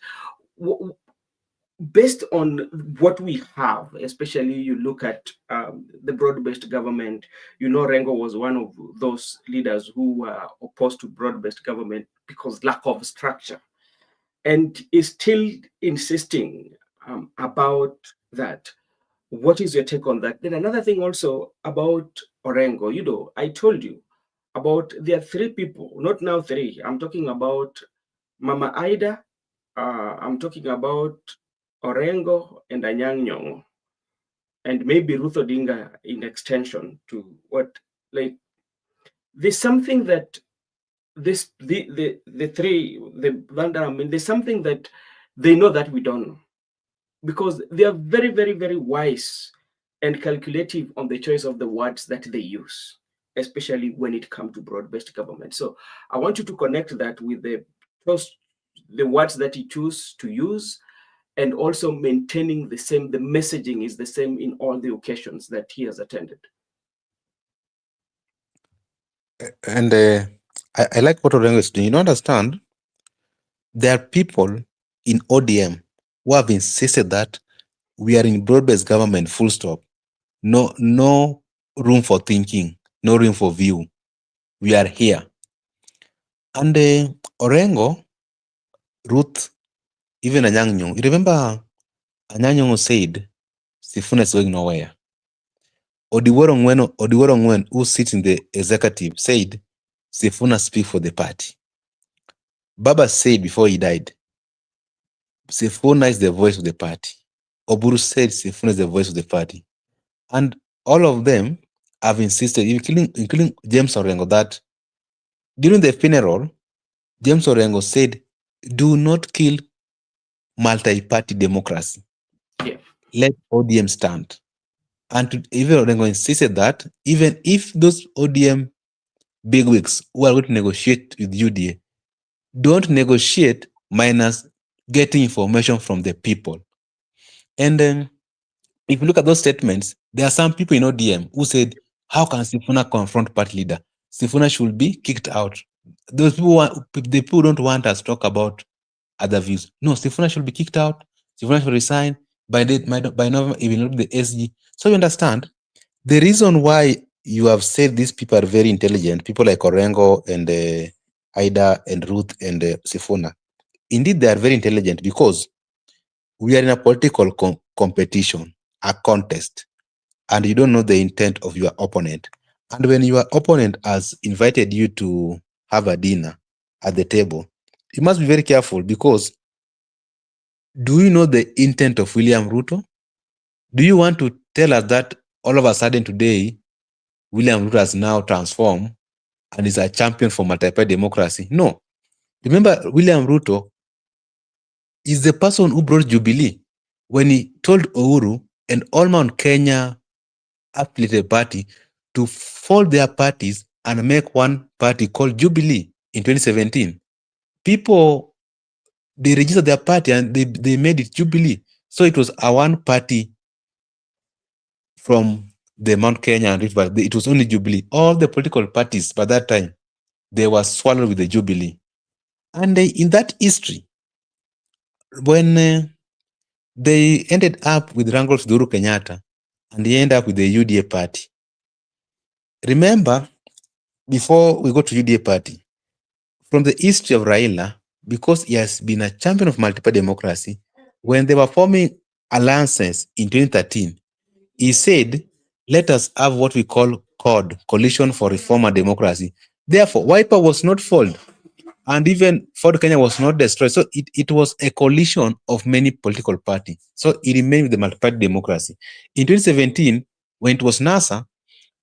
Based on what we have, especially you look at the broad-based government, Rengo was one of those leaders who were opposed to broad-based government because lack of structure, and is still insisting about that. What is your take on that? Then another thing also about Orengo, I told you about there are three people, not now three. I'm talking about Mama Ida, I'm talking about Orengo and Anyang Nyong'o, and maybe Ruth Odinga in extension to what, like, there's something that the three, I mean, there's something that they know that we don't know, because they are very, very, very wise and calculative on the choice of the words that they use, especially when it comes to broad-based government. So I want you to connect that with the words that he choose to use, and also maintaining the messaging is the same in all the occasions that he has attended. And I like what Orengo is doing. You understand? There are people in ODM who have insisted that we are in broad-based government, full stop. No room for thinking, no room for view. We are here. And Orengo, Ruth, even Anyang' Nyong'o. You remember Anyang' Nyong'o said, Sifuna is going nowhere. Odiwuor Ongwen, who sits in the executive, said, Sifuna speak for the party. Baba said before he died, Sifuna is the voice of the party. Oburu said Sifuna is the voice of the party. And all of them have insisted, including James Orengo, that during the funeral, James Orengo said, do not kill multi-party democracy. Yeah. Let ODM stand. And even Orengo insisted that even if those ODM bigwigs who are going to negotiate with UDA don't negotiate minus getting information from the people. And then if you look at those statements, there are some people in ODM who said, how can Sifuna confront party leader? Sifuna should be kicked out. Those people, the people don't want us to talk about other views. No, Sifuna should be kicked out. Sifuna should resign. by November, it will not be the SG. So you understand the reason why you have said these people are very intelligent, people like Orengo and Ida and Ruth and Sifuna. Indeed, they are very intelligent because we are in a political competition, a contest, and you don't know the intent of your opponent. And when your opponent has invited you to have a dinner at the table, you must be very careful because do you know the intent of William Ruto? Do you want to tell us that all of a sudden today, William Ruto has now transformed and is a champion for multi-party democracy? No. Remember, William Ruto is the person who brought Jubilee when he told Uhuru and all Mount Kenya affiliated party to fold their parties and make one party called Jubilee in 2017. People, they registered their party and they made it Jubilee. So it was a one party from the Mount Kenya and Rift Valley. It was only Jubilee. All the political parties by that time, they were swallowed with the Jubilee. And in that history, when they ended up with Rangol's Duru Kenyatta and they ended up with the UDA party. Remember, before we go to UDA party, from the history of Raila, because he has been a champion of multiple democracy, when they were forming alliances in 2013, he said, let us have what we call CORD, Coalition for Reform and Democracy. Therefore, Wiper was not formed, and even Ford Kenya was not destroyed. So it was a coalition of many political parties. So it remained with the multi-party democracy. In 2017, when it was NASA,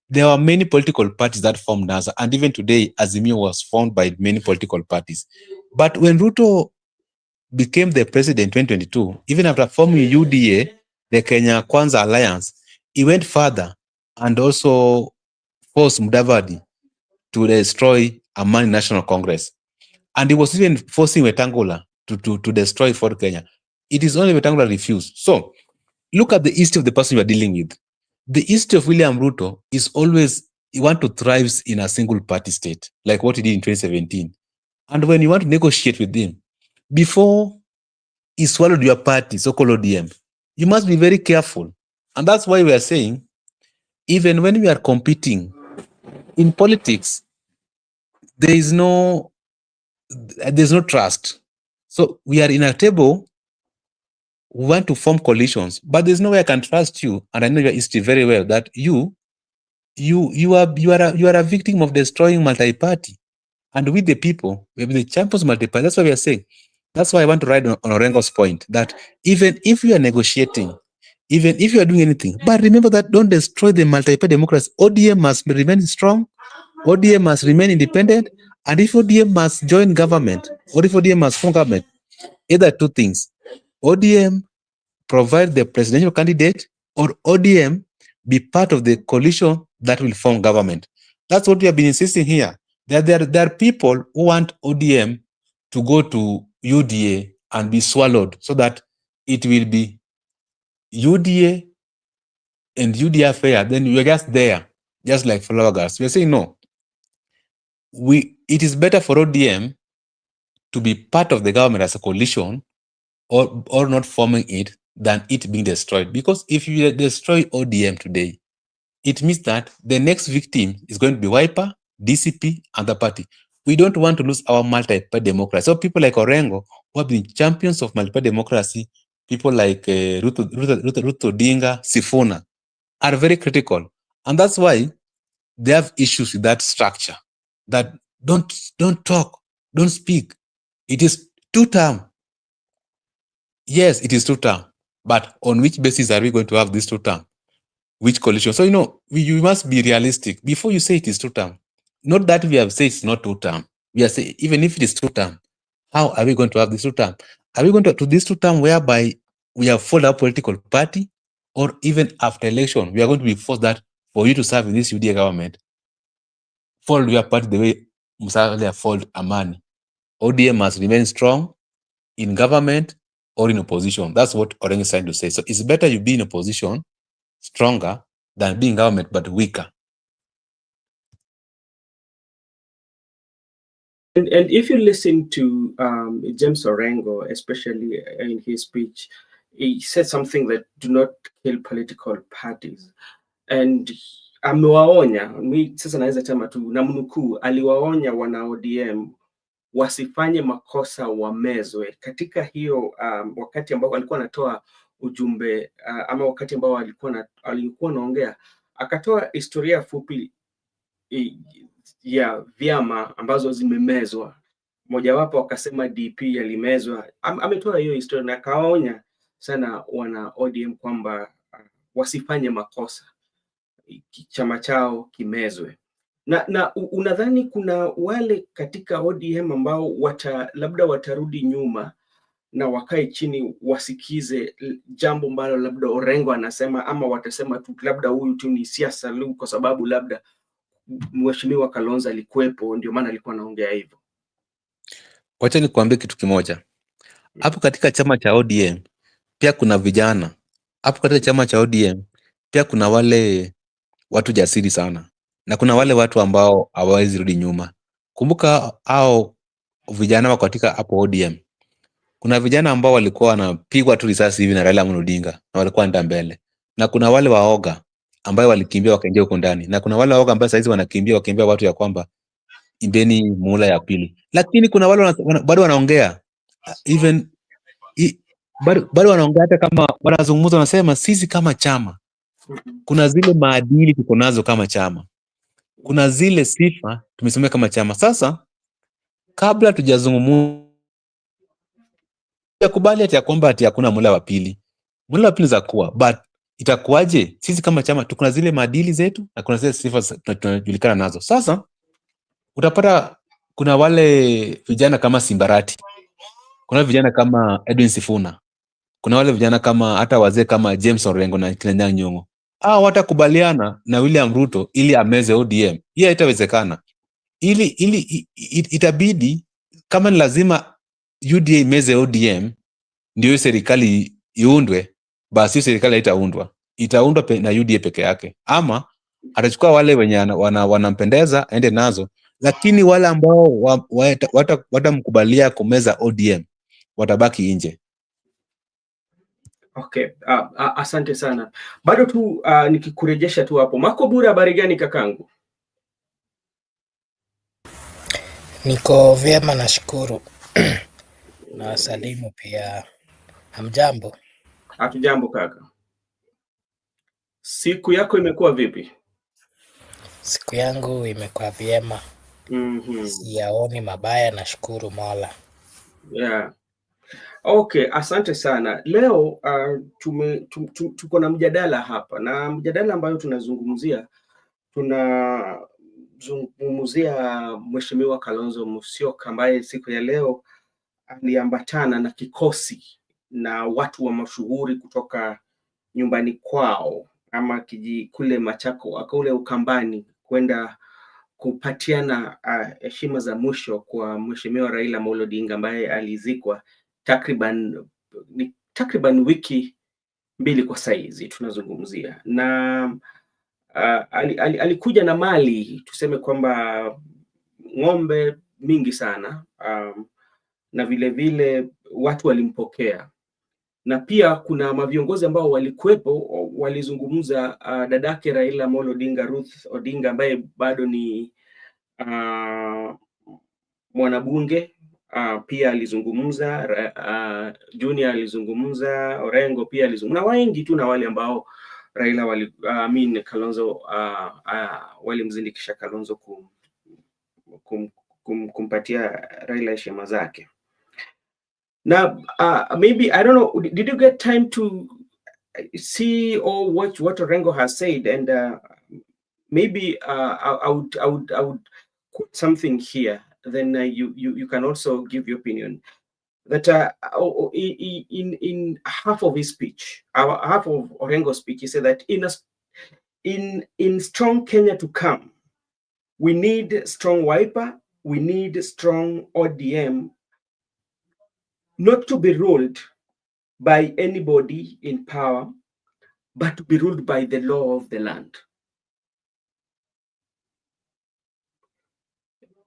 there were many political parties that formed NASA, and even today, Azimio was formed by many political parties. But when Ruto became the president in 2022, even after forming UDA, the Kenya Kwanza Alliance, he went further and also forced Mudavadi to destroy Amani National Congress. And he was even forcing Wetangula to destroy Ford Kenya. It is only Wetangula refused. So look at the history of the person you are dealing with. The history of William Ruto is always, you want to thrive in a single party state, like what he did in 2017. And when you want to negotiate with him, before he swallowed your party, so-called ODM, you must be very careful. And that's why we are saying, even when we are competing in politics, there's no trust. So we are in a table, we want to form coalitions, but there's no way I can trust you. And I know your history very well that you are a victim of destroying multi-party. And with the people, we have the champions multi-party. That's what we are saying. That's why I want to ride on Orengo's point that even if you are negotiating, even if you are doing anything, but remember that don't destroy the multi-party democracy. ODM must remain strong. ODM must remain independent. And if ODM must join government, or if ODM must form government, either two things. ODM provide the presidential candidate, or ODM be part of the coalition that will form government. That's what we have been insisting here. There are people who want ODM to go to UDA and be swallowed so that it will be UDA and UDA affair. Then you're just there, just like flower girls. We're saying no. It is better for ODM to be part of the government as a coalition or not forming it than it being destroyed. Because if you destroy ODM today, it means that the next victim is going to be Wiper, DCP, and the party. We don't want to lose our multi-party democracy. So people like Orengo, who have been champions of multi-party democracy, people like Ruto Dinga, Sifuna, are very critical. And that's why they have issues with that structure. That don't talk, don't speak. It is two-term. Yes, it is two-term. But on which basis are we going to have this two-term? Which coalition? So, you must be realistic before you say it is two-term. Not that we have said it's not two-term. We are saying, even if it is two-term, how are we going to have this two-term? Are we going to this two-term whereby we have followed our political party, or even after election, we are going to be forced that for you to serve in this UDA government, follow your party the way Musalia followed Amani. ODM must remain strong in government or in opposition. That's what Orange is trying to say. So it's better you be in opposition, stronger, than being government but weaker. And if you listen to James Orengo, especially in his speech, he said something that do not kill political parties, and amewaonya, mi sasa naweza sema tu namnukuu, aliwaonya wana ODM wasifanye makosa wamezwe katika hiyo wakati ambao alikuwa anatoa ujumbe ama wakati ambao alikuwa anaongea, akatoa historia fupi ya vyama ambazo zimemezwa. Mojawapo akasema DP yalimezwa. Ametoa hiyo historia na akaonya sana wana ODM kwamba wasifanye makosa, chama chao kimezwe. Na unadhani kuna wale katika ODM ambao labda watarudi nyuma na wakae chini wasikize jambo ambalo labda Orengo anasema, ama watasema tu labda huyu tu ni siasa lu kwa sababu labda Mheshimiwa Kalonzo alikuwepo ndio maana alikuwa anaongea hivyo? Wacha nikuambie kitu kimoja. Hapo katika chama cha ODM pia kuna vijana. Hapo katika chama cha ODM pia kuna wale watu jasiri sana, na kuna wale watu ambao hawawezi rudi nyuma. Kumbuka hao vijana wako katika hapo ODM. Kuna vijana ambao walikuwa wanapigwa tu risasi hivi na Raila Amolo Odinga na walikuwa nda mbele, na kuna wale waoga ambao walikimbia wakaingia huko ndani, na kuna wale waoga ambao saizi wakimbia watu ya kwamba imbeni muhula ya pili, lakini kuna wale bado wanaongea even bado wanaongea, hata kama wanazungumza, wanasema sisi kama chama kuna zile maadili tuko nazo kama chama, kuna zile sifa tumesemea kama chama. Sasa kabla tujazungumza kubali ati ya kwamba ati hakuna muhula wa pili, muhula wa pili za kuwa, but itakuwaje? Sisi kama chama tukuna zile maadili zetu na kuna zile sifa tunajulikana nazo. Sasa utapata kuna wale vijana kama Simbarati, kuna vijana kama Edwin Sifuna, kuna wale vijana kama hata wazee kama James Orengo na Kinanyang' Nyong'o. Watakubaliana na William Ruto ili ameze ODM? Hiyo haitawezekana. Ili itabidi kama ni lazima UDA imeze ODM ndio serikali iundwe, basi hiyo serikali haitaundwa, itaundwa na UDA peke yake, ama atachukua wale wenye wanampendeza aende nazo, lakini wale ambao watamkubalia kumeza ODM watabaki nje. Okay, asante sana. Bado tu nikikurejesha tu hapo, Makobura, habari gani kakangu? Niko vyema, nashukuru. Na wasalimu pia. Hamjambo? Hatujambo kaka. Siku yako imekuwa vipi? Siku yangu imekuwa vyema. Siyaoni mabaya, nashukuru Mola. Yeah. Okay, asante sana. Leo tuko na mjadala hapa, na mjadala ambayo tunazungumzia Mheshimiwa Kalonzo Musyoka ambaye siku ya leo aliambatana na kikosi na watu wa mashuhuri kutoka nyumbani kwao ama kule Machako kule Ukambani kwenda kupatiana heshima za mwisho kwa Mheshimiwa Raila Amolo Odinga ambaye alizikwa takriban wiki mbili kwa saizi tunazungumzia, na alikuja na mali, tuseme kwamba ng'ombe mingi sana, na vile vile watu walimpokea, na pia kuna maviongozi ambao walikuwepo walizungumza. Dadake Raila Amolo Odinga, Ruth Odinga, ambaye bado ni mwanabunge, pia alizungumza. Junior alizungumza, Orengo pia alizungumza, na wengi tu, na wale ambao Raila Kalonzo walimzindikisha Kalonzo kumpatia Raila heshima zake. Now, maybe, I don't know, did you get time to see or watch what Orengo has said? And maybe I would quote something here. Then you can also give your opinion. That in half of his speech, half of Orengo's speech, he said that in strong Kenya to come, we need strong Wiper, we need strong ODM, not to be ruled by anybody in power, but to be ruled by the law of the land.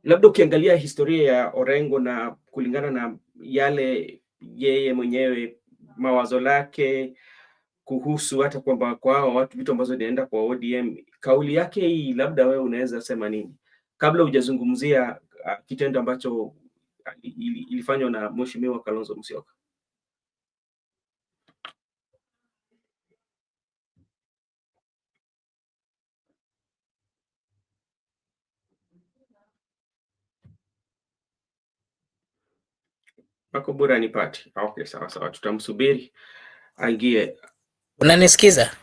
Labda ukiangalia historia ya Orengo na kulingana na yale yeye mwenyewe mawazo lake kuhusu hata kwamba kwa watu vitu ambazo inaenda kwa ODM, kauli yake hii, labda wewe unaweza sema nini kabla hujazungumzia kitendo ambacho ilifanywa na Mheshimiwa Kalonzo Musyoka? Makobura nipate. Okay, sawa sawa, tutamsubiri aingie. Unanisikiza?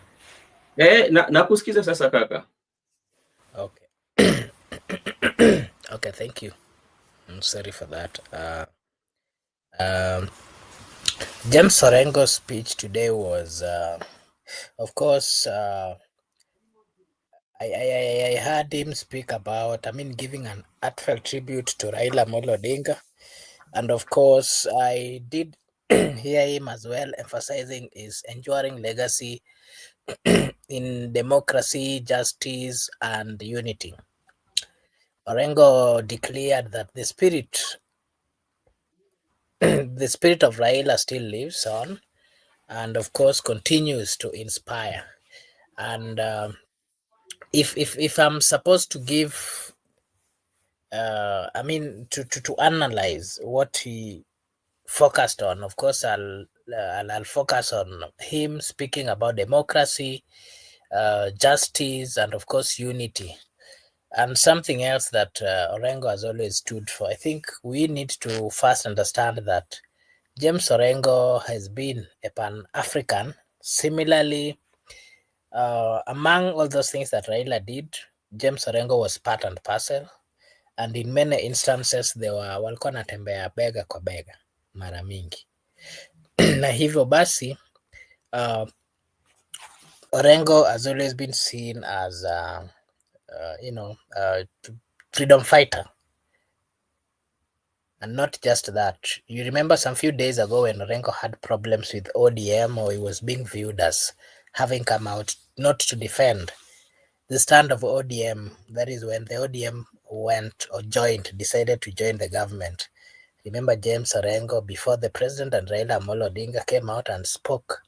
Nakusikiza sasa kaka. Okay. Okay, thank you. I'm sorry for that. James Orengo's speech today was, of course, I heard him speak about, giving an heartfelt tribute to Raila Amolo Odinga. And of course, I did hear him as well emphasizing his enduring legacy in democracy, justice, and unity. Orengo declared that the spirit of Raila still lives on, and of course continues to inspire. And if I'm supposed to give, to analyze what he focused on, of course I'll focus on him speaking about democracy, justice, and of course unity. And something else that Orengo has always stood for. I think we need to first understand that James Orengo has been a Pan-African. Similarly, among all those things that Raila did, James Orengo was part and parcel. And in many instances, they were walikuwa natembea bega kwa bega mara mingi. Na hivyo basi, Orengo has always been seen as freedom fighter. And not just that. You remember some few days ago when Orengo had problems with ODM, or he was being viewed as having come out not to defend the stand of ODM. That is when the ODM decided to join the government. Remember James Orengo, before the president and Raila Amolo Odinga came out and spoke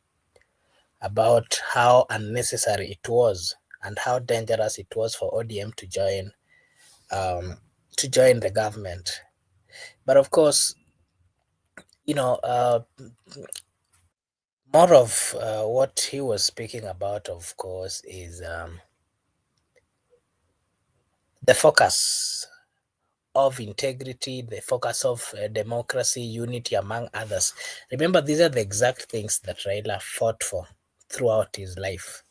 about how unnecessary it was and how dangerous it was for ODM to join the government. But of course, more of what he was speaking about, of course, is the focus of integrity, the focus of democracy, unity, among others. Remember, these are the exact things that Raila fought for throughout his life.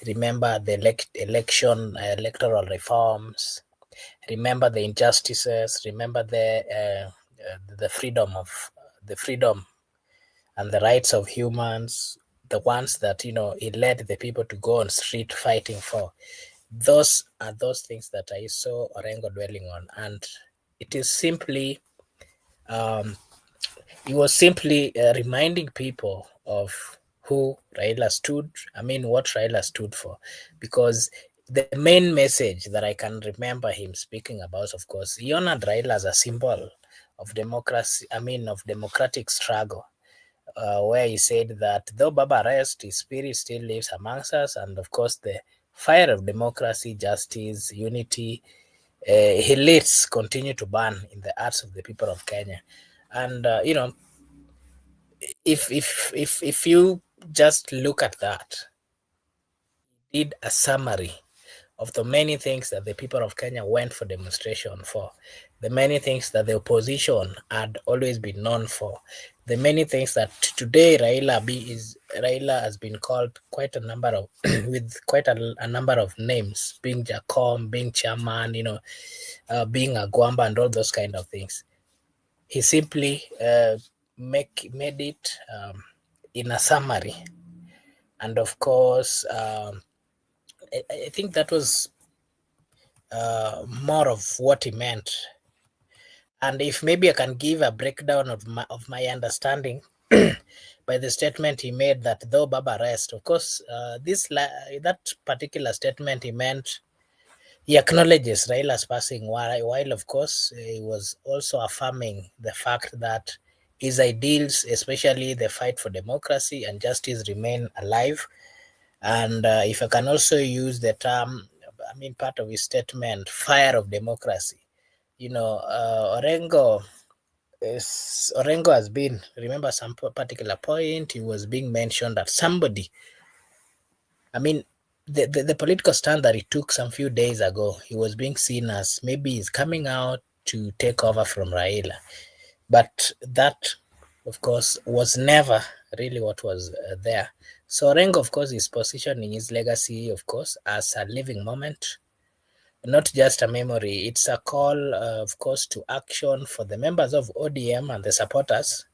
Remember the electoral reforms. Remember the injustices. Remember the freedom and the rights of humans, the ones that he led the people to go on street fighting for. Those are those things that I saw Orengo dwelling on, and it is simply he was simply reminding people of who Raila stood. What Raila stood for, because the main message that I can remember him speaking about, of course, he honored Raila as a symbol of democracy. Of democratic struggle. Where he said that though Baba rests, his spirit still lives amongst us, and of course the fire of democracy, justice, unity, he lets continue to burn in the hearts of the people of Kenya. And if you just look at that, did a summary of the many things that the people of Kenya went for demonstration for, the many things that the opposition had always been known for, the many things that today Raila has been called quite a number of with quite a number of names, being Jacom, being chairman, being a Gwamba, and all those kind of things. He simply made it in a summary, and of course, I think that was more of what he meant. And if maybe I can give a breakdown of my understanding by the statement he made, that though Baba rest, of course, that particular statement he acknowledges Raila's passing, while of course he was also affirming the fact that his ideals, especially the fight for democracy and justice, remain alive. And if I can also use the term, I mean, part of his statement, fire of democracy. Orengo has been, remember some particular point, he was being mentioned that somebody, I mean, the political stand that he took some few days ago, he was being seen as maybe he's coming out to take over from Raila. But that, of course, was never really what was there. So Orengo, of course, is positioning his legacy, of course, as a living moment, not just a memory. It's a call, of course, to action for the members of ODM and the supporters,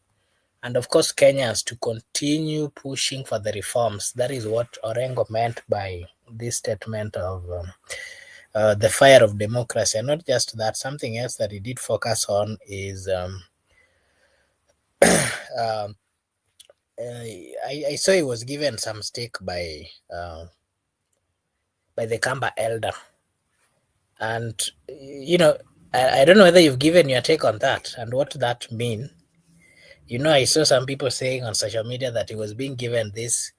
and of course Kenyans, to continue pushing for the reforms. That is what Orengo meant by this statement of the fire of democracy. And not just that, something else that he did focus on is I saw he was given some stake by the Kamba elder, and I don't know whether you've given your take on that and what that mean. I saw some people saying on social media that he was being given this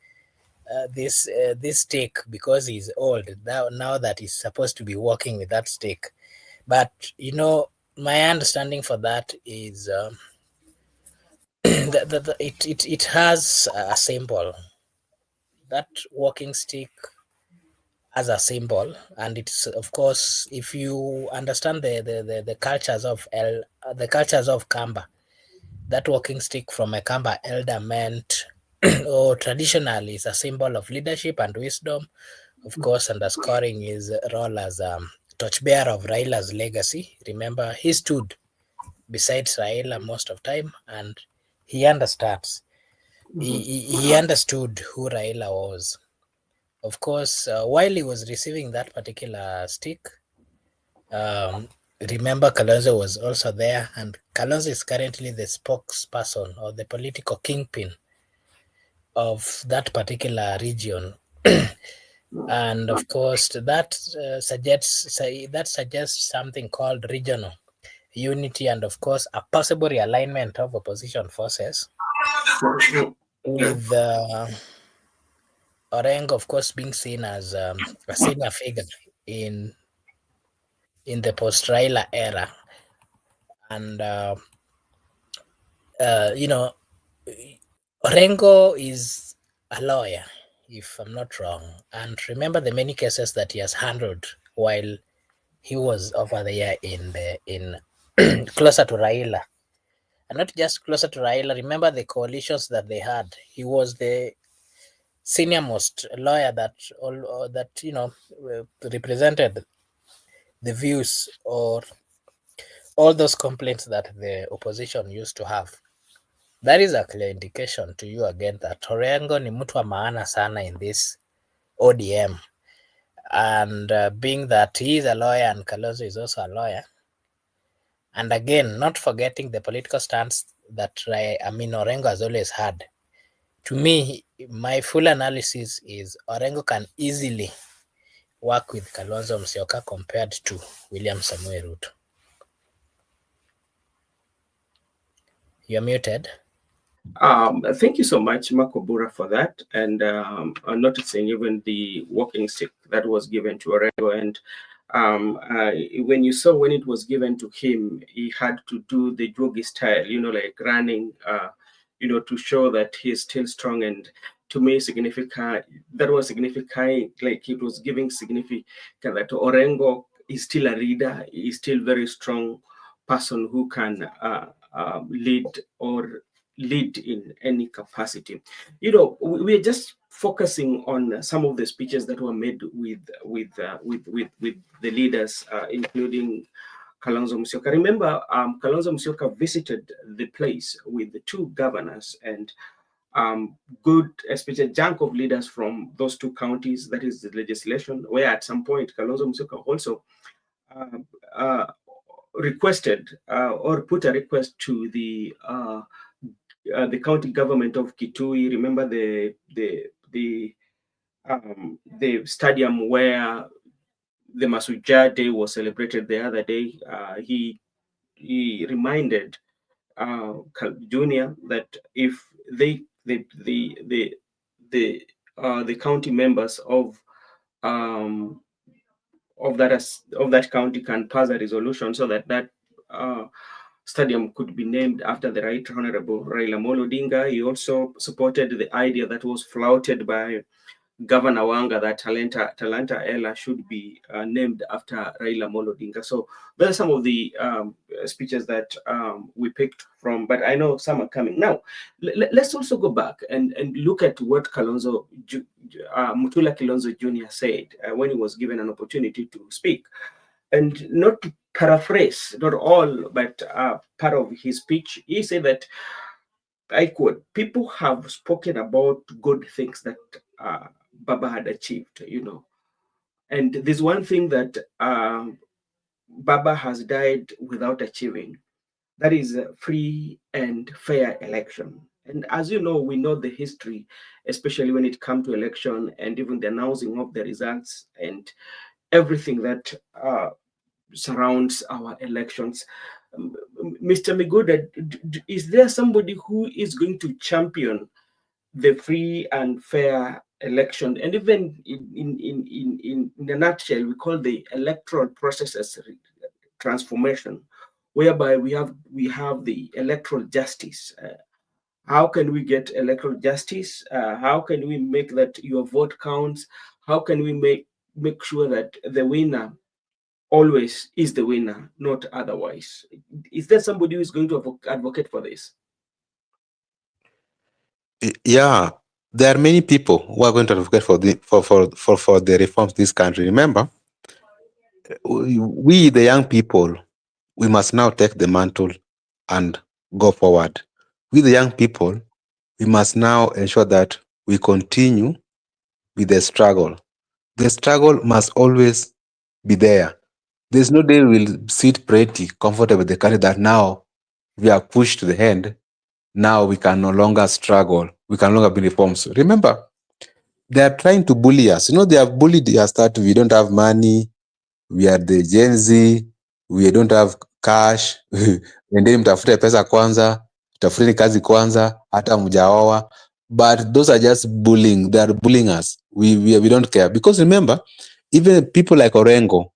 stake because he's old now that he's supposed to be working with that stake. But my understanding for that is that it has a symbol. That walking stick as a symbol, and it's, of course, if you understand the cultures of the cultures of Kamba, that walking stick from a Kamba elder meant or traditionally is a symbol of leadership and wisdom, of course, underscoring his role as torchbearer of Raila's legacy. Remember, he stood beside Raila most of time, and he understands. He understood who Raila was. Of course, while he was receiving that particular stick, remember Kalonzo was also there, and Kalonzo is currently the spokesperson or the political kingpin of that particular region. And of course, that suggests something called regional unity, and of course a possible realignment of opposition forces, with Orengo, of course, being seen as a senior figure in the post-Raila era. And Orengo is a lawyer, if I'm not wrong, and remember the many cases that he has handled while he was over there in closer to Raila. And not just closer to Raila, remember the coalitions that they had. He was the senior most lawyer that represented the views or all those complaints that the opposition used to have. That is a clear indication to you again that Orengo ni mtu wa maana sana in this ODM. And being that he is a lawyer and Kalonzo is also a lawyer, and again, not forgetting the political stance that Orengo has always had. To me, my full analysis is Orengo can easily work with Kalonzo Musyoka compared to William Samoei Ruto. You're muted. Thank you so much, Makobura, for that. And I'm noticing even the walking stick that was given to Orengo. And when you saw when it was given to him, he had to do the jogi style, like running, to show that he's still strong. And to me, significant, that was significant, like it was giving significant that Orengo is still a leader, is still very strong person who can lead in any capacity. We're just focusing on some of the speeches that were made with the leaders, including Kalonzo Musyoka. Remember, Kalonzo Musyoka visited the place with the two governors and good, especially chunk of leaders from those two counties. That is the legislation, where at some point Kalonzo Musyoka also requested or put a request to the county government of Kitui. Remember the stadium where the Masuja Day was celebrated the other day. He reminded Junior, that if the county members um, of that county can pass a resolution so that uh, stadium could be named after the Right Honorable Raila Amolo Odinga. He also supported the idea that was flouted by Governor Wanga that Talanta Ella should be named after Raila Amolo Odinga. So those are some of the speeches that we picked from, but I know some are coming. Now, let's also go back and look at what Mutula Kilonzo Jr. said when he was given an opportunity to speak. And not to paraphrase, not all, but part of his speech, he said that, I quote, people have spoken about good things that Baba had achieved, and there's one thing that Baba has died without achieving. That is a free and fair election. And as you know, we know the history, especially when it comes to election and even the announcing of the results and everything that surrounds our elections. Mr. Miguda, is there somebody who is going to champion the free and fair election? And even in a nutshell, we call the electoral process as transformation, whereby we have the electoral justice. How can we get electoral justice? How can we make that your vote counts? How can we make sure that the winner always is the winner, not otherwise? Is there somebody who is going to advocate for this? Yeah, there are many people who are going to advocate for the reforms of this country. Remember, we the young people, we must now take the mantle and go forward. We the young people, we must now ensure that we continue with the struggle. The struggle must always be there. There's no day we'll sit pretty comfortable with the country that now we are pushed to the end. Now we can no longer struggle. We can no longer be reforms. Remember, they are trying to bully us. They have bullied us that we don't have money, we are the Gen Z, we don't have cash, endeni mtafute pesa kwanza, tafuteni kazi kwanza, hata mjaoa. But those are just bullying. They are bullying us. We don't care. Because remember, even people like Orengo,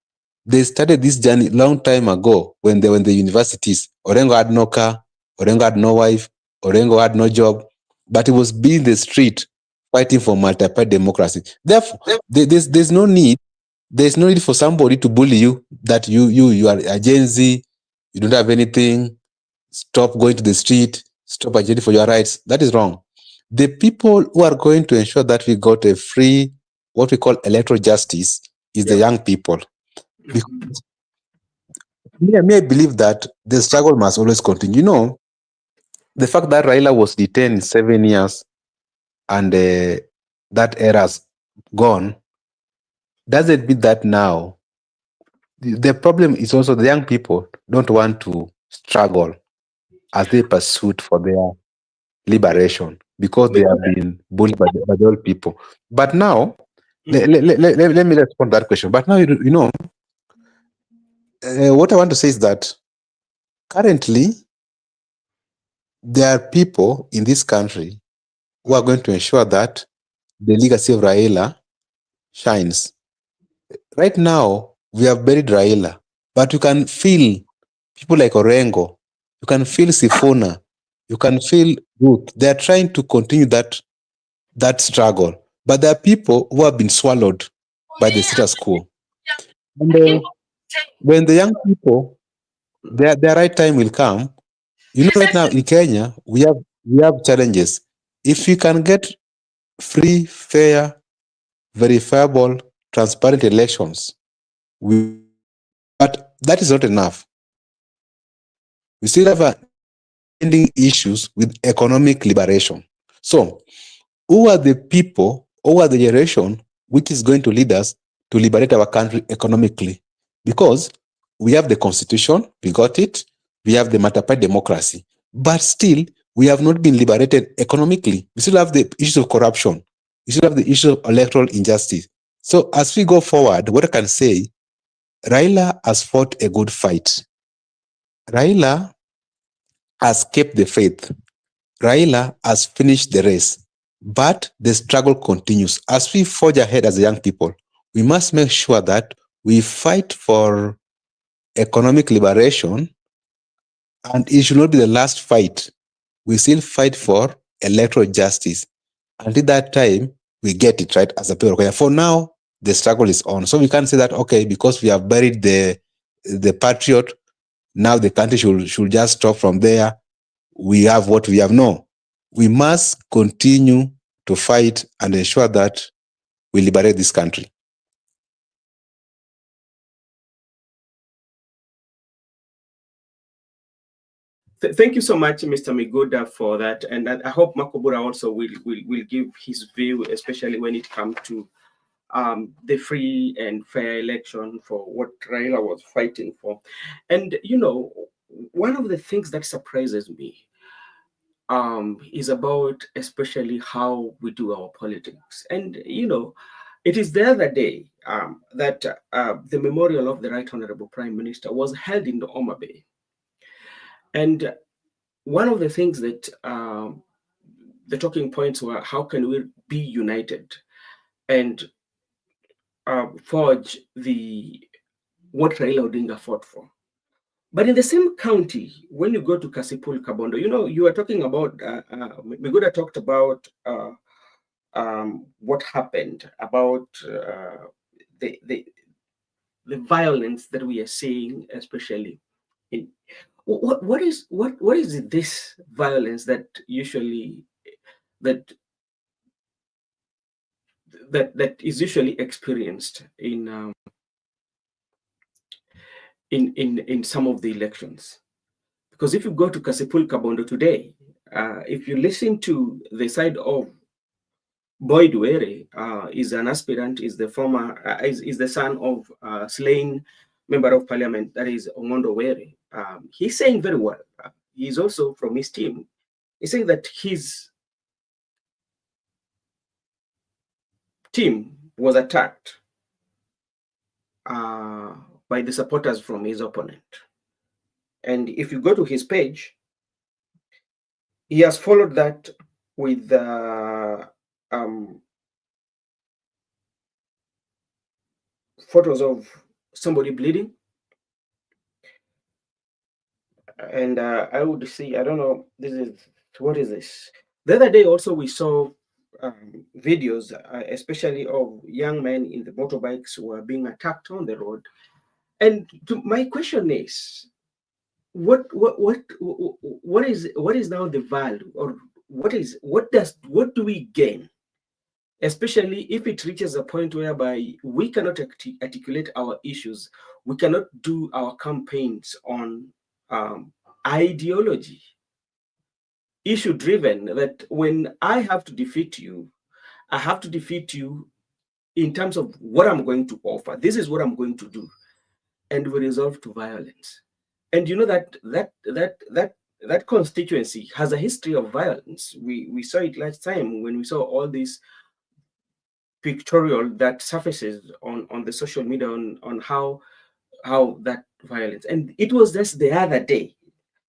they started this journey long time ago when they were in the universities. Orengo had no car, Orengo had no wife, Orengo had no job, but he was being the street fighting for multi-party democracy. Therefore, there's no need for somebody to bully you that you are a Gen Z, you don't have anything, stop going to the street, stop agitating for your rights. That is wrong. The people who are going to ensure that we got a free, what we call electoral justice, is the young people. Because I believe that the struggle must always continue. The fact that Raila was detained 7 years and that era's gone doesn't mean that now. The problem is also the young people don't want to struggle as they pursuit for their liberation because they have been bullied by the old people. But now, let me respond to that question. But now, what I want to say is that currently, there are people in this country who are going to ensure that the legacy of Raila shines. Right now, we have buried Raila, but you can feel people like Orengo, you can feel Sifuna, you can feel Ruth. They are trying to continue that struggle, but there are people who have been swallowed by the status quo. And when the young people, their right time will come. Right now in Kenya, we have challenges. If we can get free, fair, verifiable, transparent elections, but that is not enough. We still have ending issues with economic liberation. So, who are the people, who are the generation which is going to lead us to liberate our country economically? Because we have the constitution, we got it, we have the multi-party democracy, but still we have not been liberated economically. We still have the issues of corruption, we still have the issue of electoral injustice. So as we go forward, what I can say, Raila has fought a good fight. Raila has kept the faith. Raila has finished the race, but the struggle continues. As we forge ahead as young people, we must make sure that we fight for economic liberation, and it should not be the last fight. We still fight for electoral justice. Until that time, we get it right as a people of Kenya. For now, the struggle is on. So we can't say that, okay, because we have buried the patriot, now the country should just stop from there. We have what we have. No, we must continue to fight and ensure that we liberate this country. Thank you so much, Mr. Miguda, for that. And I hope Makobura also will give his view, especially when it comes to the free and fair election for what Raila was fighting for. And, you know, one of the things that surprises me is about especially how we do our politics. And, you know, it is the other day that the memorial of the Right Honorable Prime Minister was held in the Oma Bay. And one of the things that the talking points were, how can we be united and forge what Raila Odinga fought for? But in the same county, when you go to Kasipul Kabondo, you know, you were talking about, Miguda talked about what happened, about the violence that we are seeing, especially in what is this violence that usually that is usually experienced in some of the elections? Because if you go to Kasipul Kabondo today, if you listen to the side of Boyd Were, is an aspirant, is the former, is the son of slain member of parliament, that is Ongondo Were. He's saying very well. He's also from his team. He's saying that his team was attacked by the supporters from his opponent. And if you go to his page, he has followed that with photos of somebody bleeding. And I would see, I don't know, what is this? The other day also we saw videos, especially of young men in the motorbikes who are being attacked on the road. And my question is, what is now the value, or what do we gain, especially if it reaches a point whereby we cannot articulate our issues, we cannot do our campaigns on ideology, issue driven, that when I have to defeat you, I have to defeat you in terms of what I'm going to offer. This is what I'm going to do, and we resort to violence. And you know that constituency has a history of violence. We saw it last time when we saw all these pictorial that surfaces on the social media on how that violence. And it was just the other day,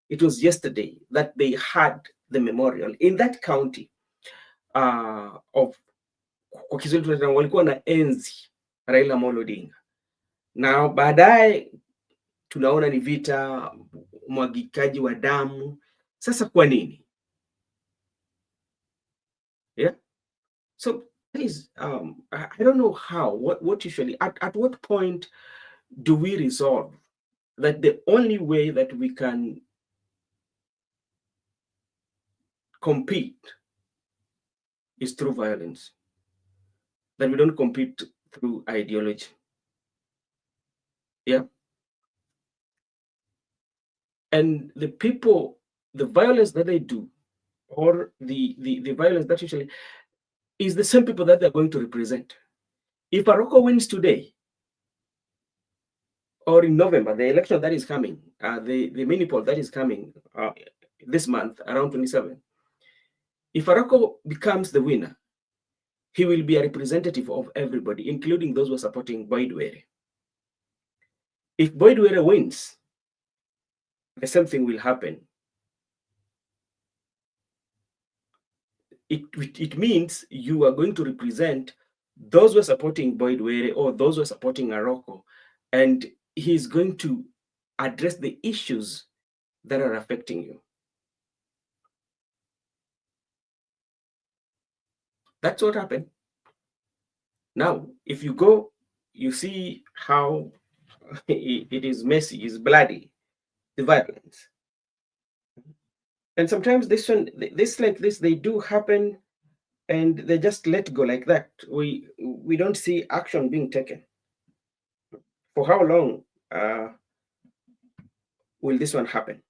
it was yesterday, that they had the memorial in that county of kwa Kiswahili walikuwa na enzi Raila Amolo Odinga, na baadaye tunaona ni vita, mwagikaji wa damu. Sasa kwa nini? Yeah, so please, I don't know how, what usually, at what point do we resolve that the only way that we can compete is through violence, that we don't compete through ideology? Yeah. And the people, the violence that they do, or the violence that usually is the same people that they're going to represent. If Aroko wins today, or in November, the election that is coming, the mini poll that is coming this month, around 27, if Aroko becomes the winner, he will be a representative of everybody, including those who are supporting Boyd Were. If Boyd Were wins, the same thing will happen it means you are going to represent those who are supporting Boyd Were or those who are supporting Aroko, and he's going to address the issues that are affecting you. That's what happened. Now, if you go, you see how it is messy, it's bloody, the violence. And sometimes this like this, they do happen and they just let go like that. We don't see action being taken. For how long will this one happen?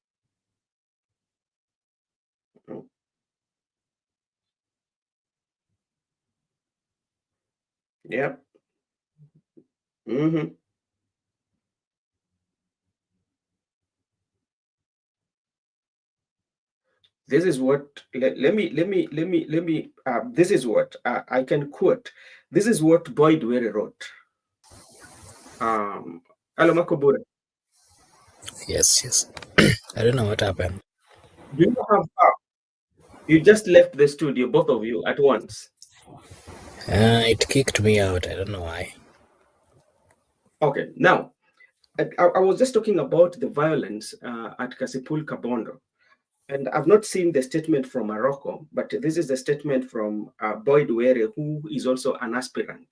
Yeah. Mm-hmm. This is what let me this is what I can quote. This is what Boyd Were wrote. Alomakobura. Yes. I don't know what happened. Do you have you just left the studio, both of you, at once? It kicked me out. I don't know why. Okay, now I was just talking about the violence at Kasipul Kabondo. And I've not seen the statement from Morocco, but this is the statement from Boyd Were, who is also an aspirant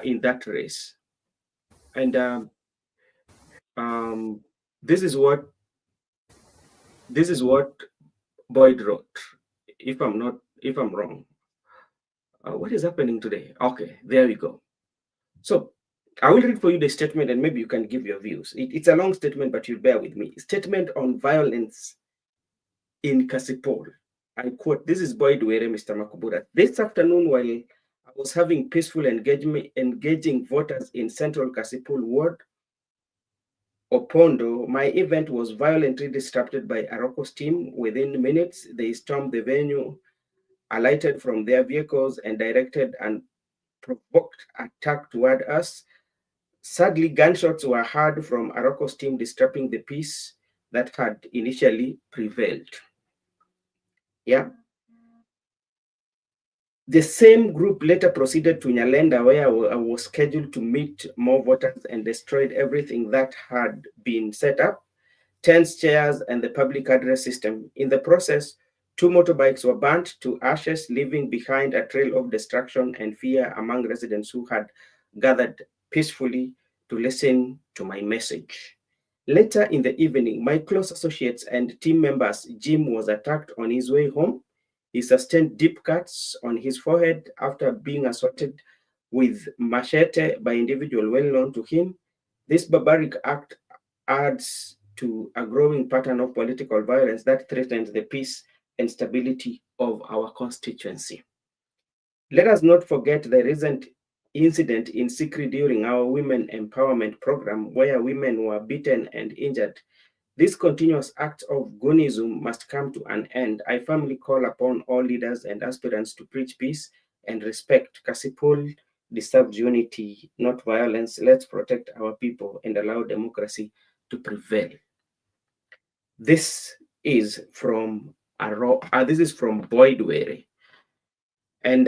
in that race. And this is what Boyd wrote. If I'm wrong, what is happening today? Okay, there we go. So I will read for you the statement, and maybe you can give your views. It's a long statement, but you'll bear with me. Statement on violence in Kasipul. I quote, this is Boyd Were, Mr. Makubura. This afternoon, while I was having peaceful engaging voters in Central Kasipul Ward, Opondo, my event was violently disrupted by Aroko's team. Within minutes, they stormed the venue, alighted from their vehicles, and directed an provoked attack toward us. Sadly, gunshots were heard from Aroko's team, disturbing the peace that had initially prevailed. Yeah. The same group later proceeded to Nyalenda, where I was scheduled to meet more voters, and destroyed everything that had been set up, tents, chairs, and the public address system. In the process, 2 motorbikes were burnt to ashes, leaving behind a trail of destruction and fear among residents who had gathered peacefully to listen to my message. Later in the evening, my close associates and team members, Jim was attacked on his way home. He sustained deep cuts on his forehead after being assaulted with machete by individuals well known to him. This barbaric act adds to a growing pattern of political violence that threatens the peace and stability of our constituency. Let us not forget the recent incident in Sikri during our women empowerment program, where women were beaten and injured. This continuous act of goonism must come to an end. I firmly call upon all leaders and aspirants to preach peace and respect. Kasipul deserves unity, not violence. Let's protect our people and allow democracy to prevail. This is from Boyd Were. And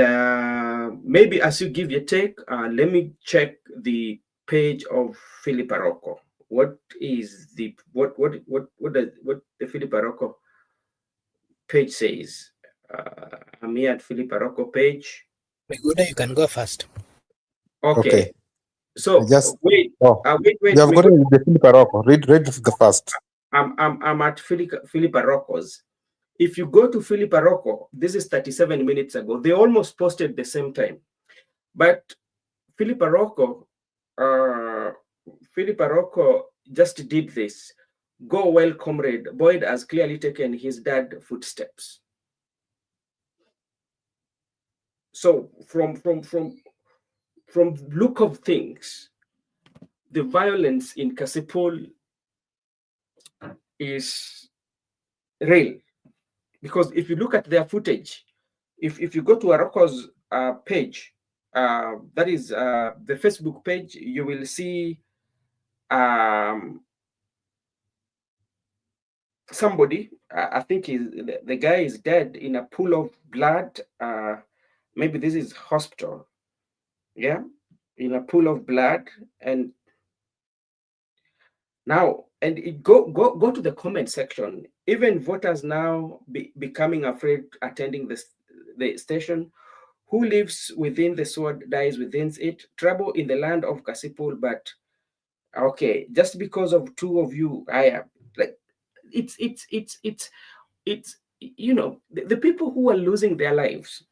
maybe as you give your take, let me check the page of Philip Aroko. What is the what the Philip Aroko page says? I'm here at Philip Aroko page. Miguda, you can go first. Okay. So Just wait. Wait. You have got the Philip Aroko. Read the first. I'm at Philip Aroko's. If you go to Philip Aroko, this is 37 minutes ago. They almost posted the same time, but Philip Aroko just did this. Go well, comrade. Boyd has clearly taken his dad footsteps. So from look of things, the violence in Kasipul is real. Because if you look at their footage, if you go to Aroko's page, that is the Facebook page, you will see somebody, I think the guy is dead in a pool of blood. Maybe this is hospital, yeah, in a pool of blood. And now, and go to the comment section. Even voters now becoming afraid attending the station. Who lives within the sword dies within it. Trouble in the land of Kasipul, but okay, just because of two of you, I am like, it's the people who are losing their lives.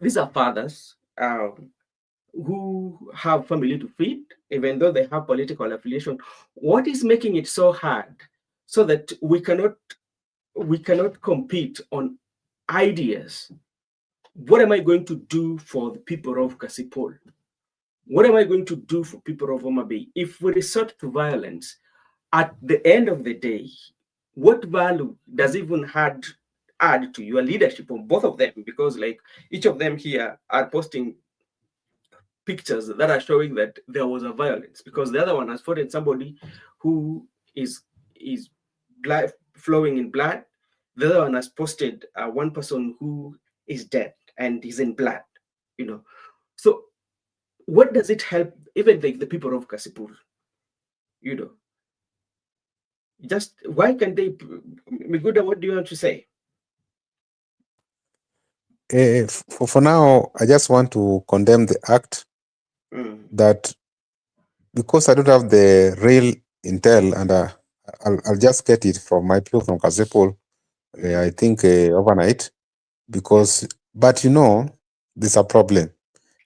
These are fathers who have family to feed, even though they have political affiliation. What is making it so hard so that we cannot compete on ideas? What am I going to do for the people of Kasipol? What am I going to do for people of Homa Bay? If we resort to violence, at the end of the day, what value does even add to your leadership of both of them? Because like each of them here are posting pictures that are showing that there was a violence, because the other one has fought somebody who is blood flowing in blood. The other one has posted one person who is dead and is in blood. So what does it help even the people of Kasipur? you know just why can they? Miguda, what do you want to say? For now, I just want to condemn the act that, because I don't have the real intel, and I'll just get it from my people from Kasipul, I think overnight, but there's a problem.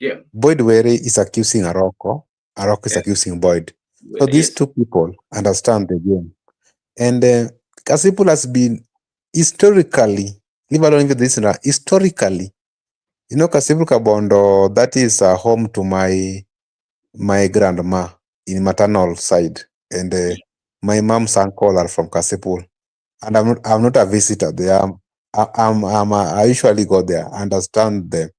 Yeah. Boyd Were is accusing Aroko is accusing Boyd. So these two people understand the game. And Kasipul has been historically, leave alone even this, historically, Kasipul Kabondo, that is home to my grandma in maternal side. And my mom's uncle are from Kasipul. And I'm not a visitor there. I usually go there. I understand them.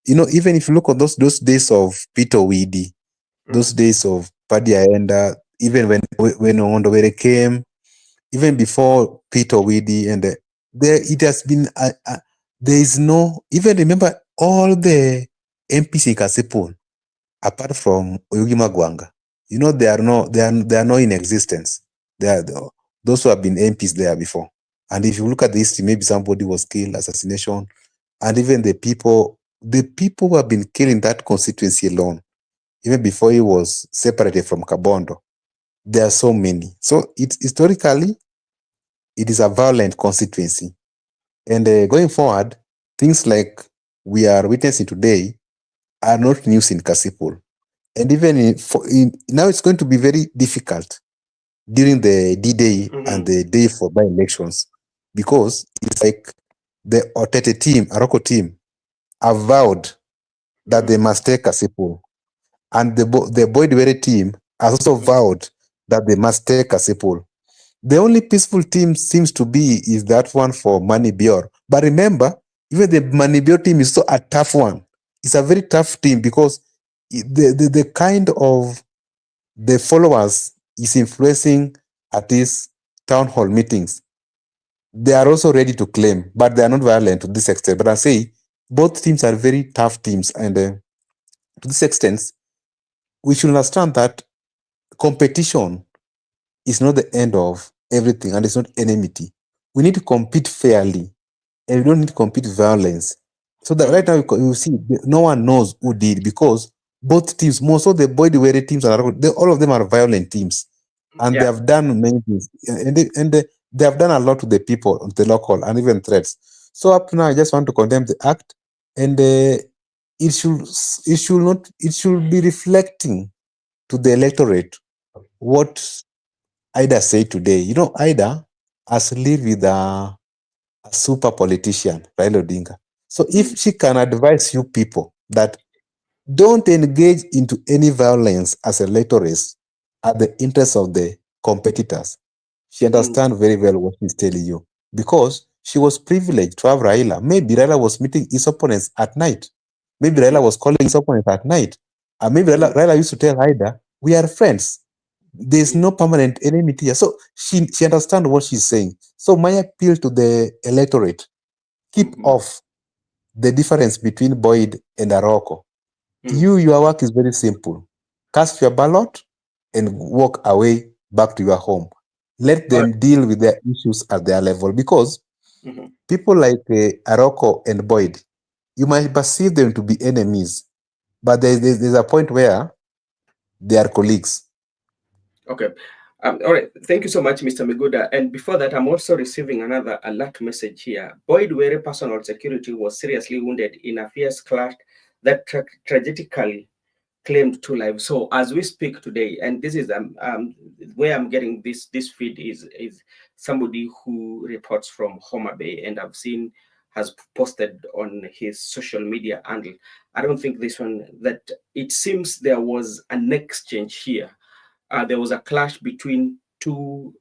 Even if you look at those days of Peter Weedy, those days of Paddy Aenda, even when Ondowere came, even before Peter Weedy, and there it has been there is no, even remember all the MPs in Kasipul apart from Oyugi Magwanga, they are no in existence. They are those who have been MPs there before. And if you look at the history, maybe somebody was killed, assassination, and even the people who have been killed in that constituency alone, even before he was separated from Kabondo, there are so many. So historically, it is a violent constituency. And going forward, things like we are witnessing today are not news in Kasipul. And even now it's going to be very difficult during the D-Day and the day for by-elections, because it's like the Otete team, Aroko team, have vowed that they must take Kasipul. And the Boyd Were team has also vowed that they must take Kasipul. The only peaceful team seems to be is that one for Mani Bior. But remember, even the Mani Bior team is so a tough one. It's a very tough team, because the kind of the followers is influencing at these town hall meetings. They are also ready to claim, but they are not violent to this extent. But I say both teams are very tough teams, and to this extent, we should understand that competition is not the end of everything, and it's not enmity. We need to compete fairly, and we don't need to compete violence. So that right now you see no one knows who did, because both teams, most of the Boyd Were teams, all of them are violent teams, and they have done many things, and they have done a lot to the people, the local, and even threats. So up to now, I just want to condemn the act, and it should be reflecting to the electorate what Ida said today. Ida has lived with a super politician, Raila Odinga. So if she can advise you people that don't engage into any violence as electors at the interest of the competitors, she understands very well what she's telling you, because she was privileged to have Raila. Maybe Raila was meeting his opponents at night. Maybe Raila was calling his opponents at night. And maybe Raila used to tell Ida, we are friends. There's no permanent enmity here. So she understands what she's saying. So my appeal to the electorate, keep off the difference between Boyd and Aroko. Your work is very simple. Cast your ballot and walk away back to your home. Let them deal with their issues at their level, because people like Aroko and Boyd, you might perceive them to be enemies, but there's a point where they are colleagues. Okay. All right. Thank you so much, Mr. Miguda. And before that, I'm also receiving another alert message here. Boyd Were personal security was seriously wounded in a fierce clash that tragically claimed 2 lives. So as we speak today, and this is where I'm getting this feed is somebody who reports from Homa Bay, and I've seen has posted on his social media handle. I don't think this one, that it seems there was an exchange here. There was a clash between 2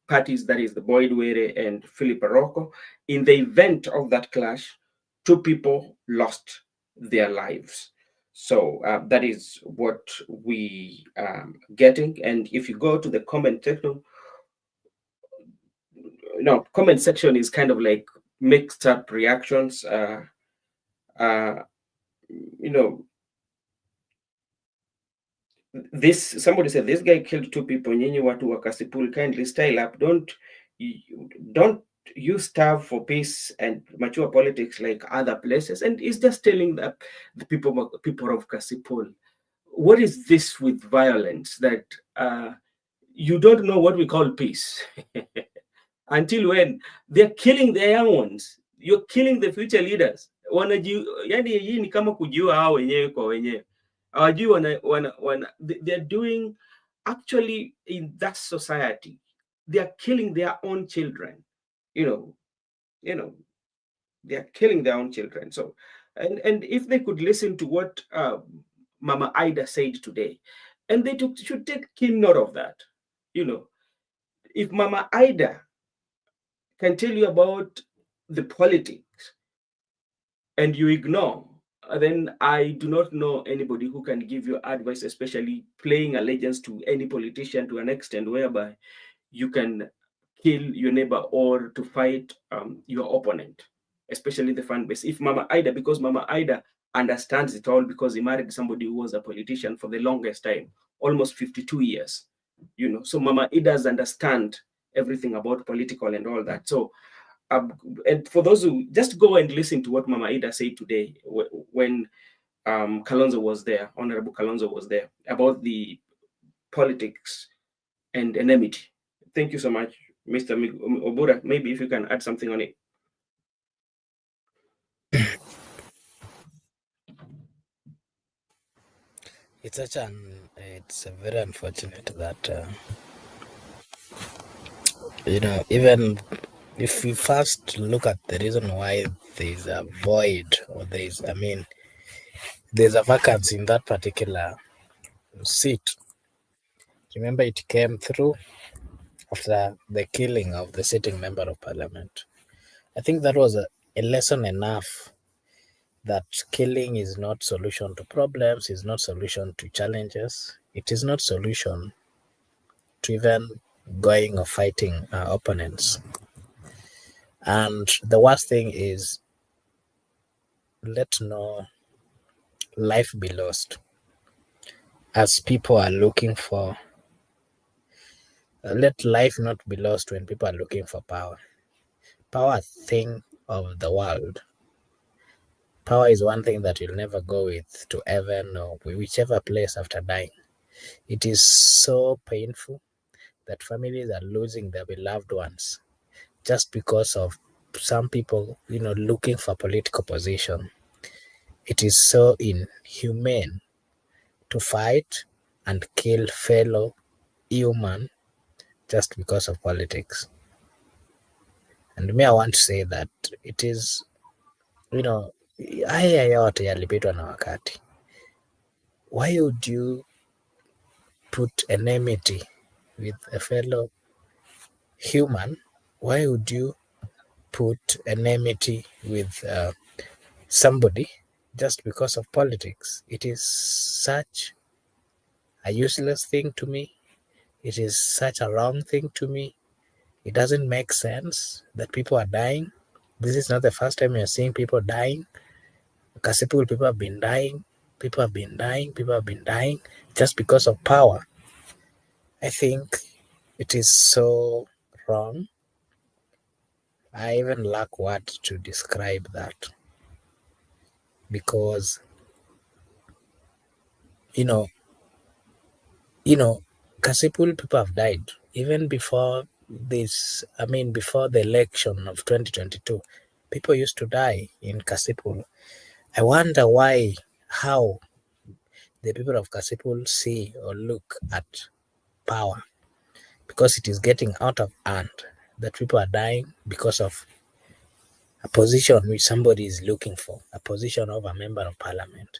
parties, that is the Boyd Were and Philip Aroko. In the event of that clash, 2 people lost their lives. So that is what we getting. And if you go to the comment section, comment section is kind of like mixed up reactions. Somebody said this guy killed 2 people. Nyinyi watu wa Kasipul, kindly style up. Don't you starve for peace and mature politics like other places. And it's just telling the people of Kasipul, what is this with violence, that you don't know what we call peace until when they're killing their young ones. You're killing the future leaders. Yani hii ni kama kujua hao wenyewe kwa wenyewe. They're doing, actually, in that society, they're killing their own children. They're killing their own children. So, and if they could listen to what Mama Ida said today, and they should take keen note of that. If Mama Ida can tell you about the politics and you ignore, then I do not know anybody who can give you advice, especially playing allegiance to any politician to an extent whereby you can kill your neighbor or to fight your opponent, especially the fan base. If Mama Ida, because Mama Ida understands it all, because he married somebody who was a politician for the longest time, almost 52 years, so Mama Ida does understand everything about political and all that. So, and for those who just go and listen to what Mama Ida said today when Kalonzo was there, Honorable Kalonzo was there, about the politics and enmity. Thank you so much, Mr. Obura. Maybe if you can add something on it. It's very unfortunate that even if we first look at the reason why there's a void, or there's a vacancy in that particular seat. Remember, it came through after the killing of the sitting member of parliament. I think that was a lesson enough that killing is not solution to problems, is not solution to challenges. It is not solution to even going or fighting our opponents. And the worst thing is, let no life be lost as people are looking for. Let life not be lost when people are looking for power. Power, thing of the world. Power is one thing that you'll never go with to heaven or whichever place after dying. It is so painful that families are losing their beloved ones just because of some people, looking for political position. It is so inhumane to fight and kill fellow human just because of politics. And me, I want to say that it is, haya yote yalipitwa na wakati. Why would you put enmity with a fellow human? Why would you put enmity with somebody just because of politics? It is such a useless thing to me. It is such a wrong thing to me. It doesn't make sense that people are dying. This is not the first time you're seeing people dying. Kasipul, people have been dying. People have been dying. People have been dying just because of power. I think it is so wrong. I even lack words to describe that, because you know, Kasipul people have died even before this. I mean, before the election of 2022, people used to die in Kasipul. I wonder why, how the people of Kasipul see or look at power, because it is getting out of hand that people are dying because of a position which somebody is looking for, a position of a member of parliament.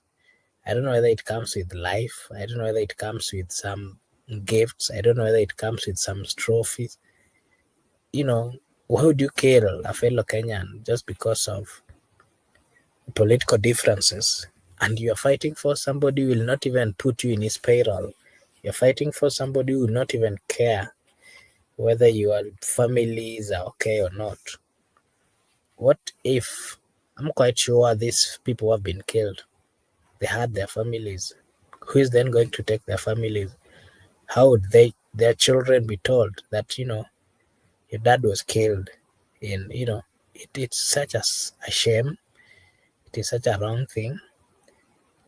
I don't know whether it comes with life. I don't know whether it comes with some gifts. I don't know whether it comes with some trophies. Why would you kill a fellow Kenyan just because of political differences? And you're fighting for somebody who will not even put you in his payroll. You're fighting for somebody who will not even care whether your families are okay or not. What if, I'm quite sure these people have been killed, they had their families. Who is then going to take their families? How would their children be told that, your dad was killed? It's such a shame. It is such a wrong thing.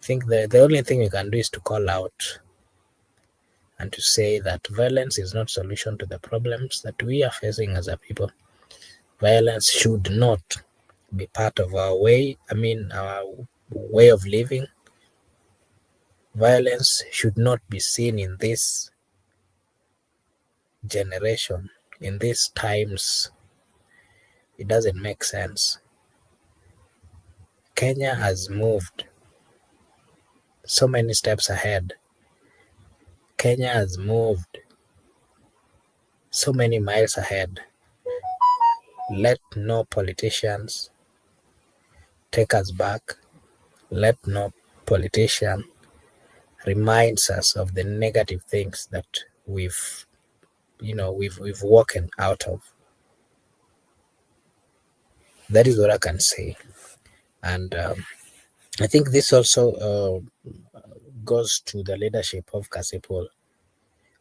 I think the only thing we can do is to call out and to say that violence is not solution to the problems that we are facing as a people. Violence should not be part of our way of living. Violence should not be seen in this generation, in these times. It doesn't make sense. Kenya has moved so many steps ahead. Kenya has moved so many miles ahead. Let no politicians take us back. Let no politician reminds us of the negative things that we've walked out of. That is what I can say. And I think this also goes to the leadership of Kasipul.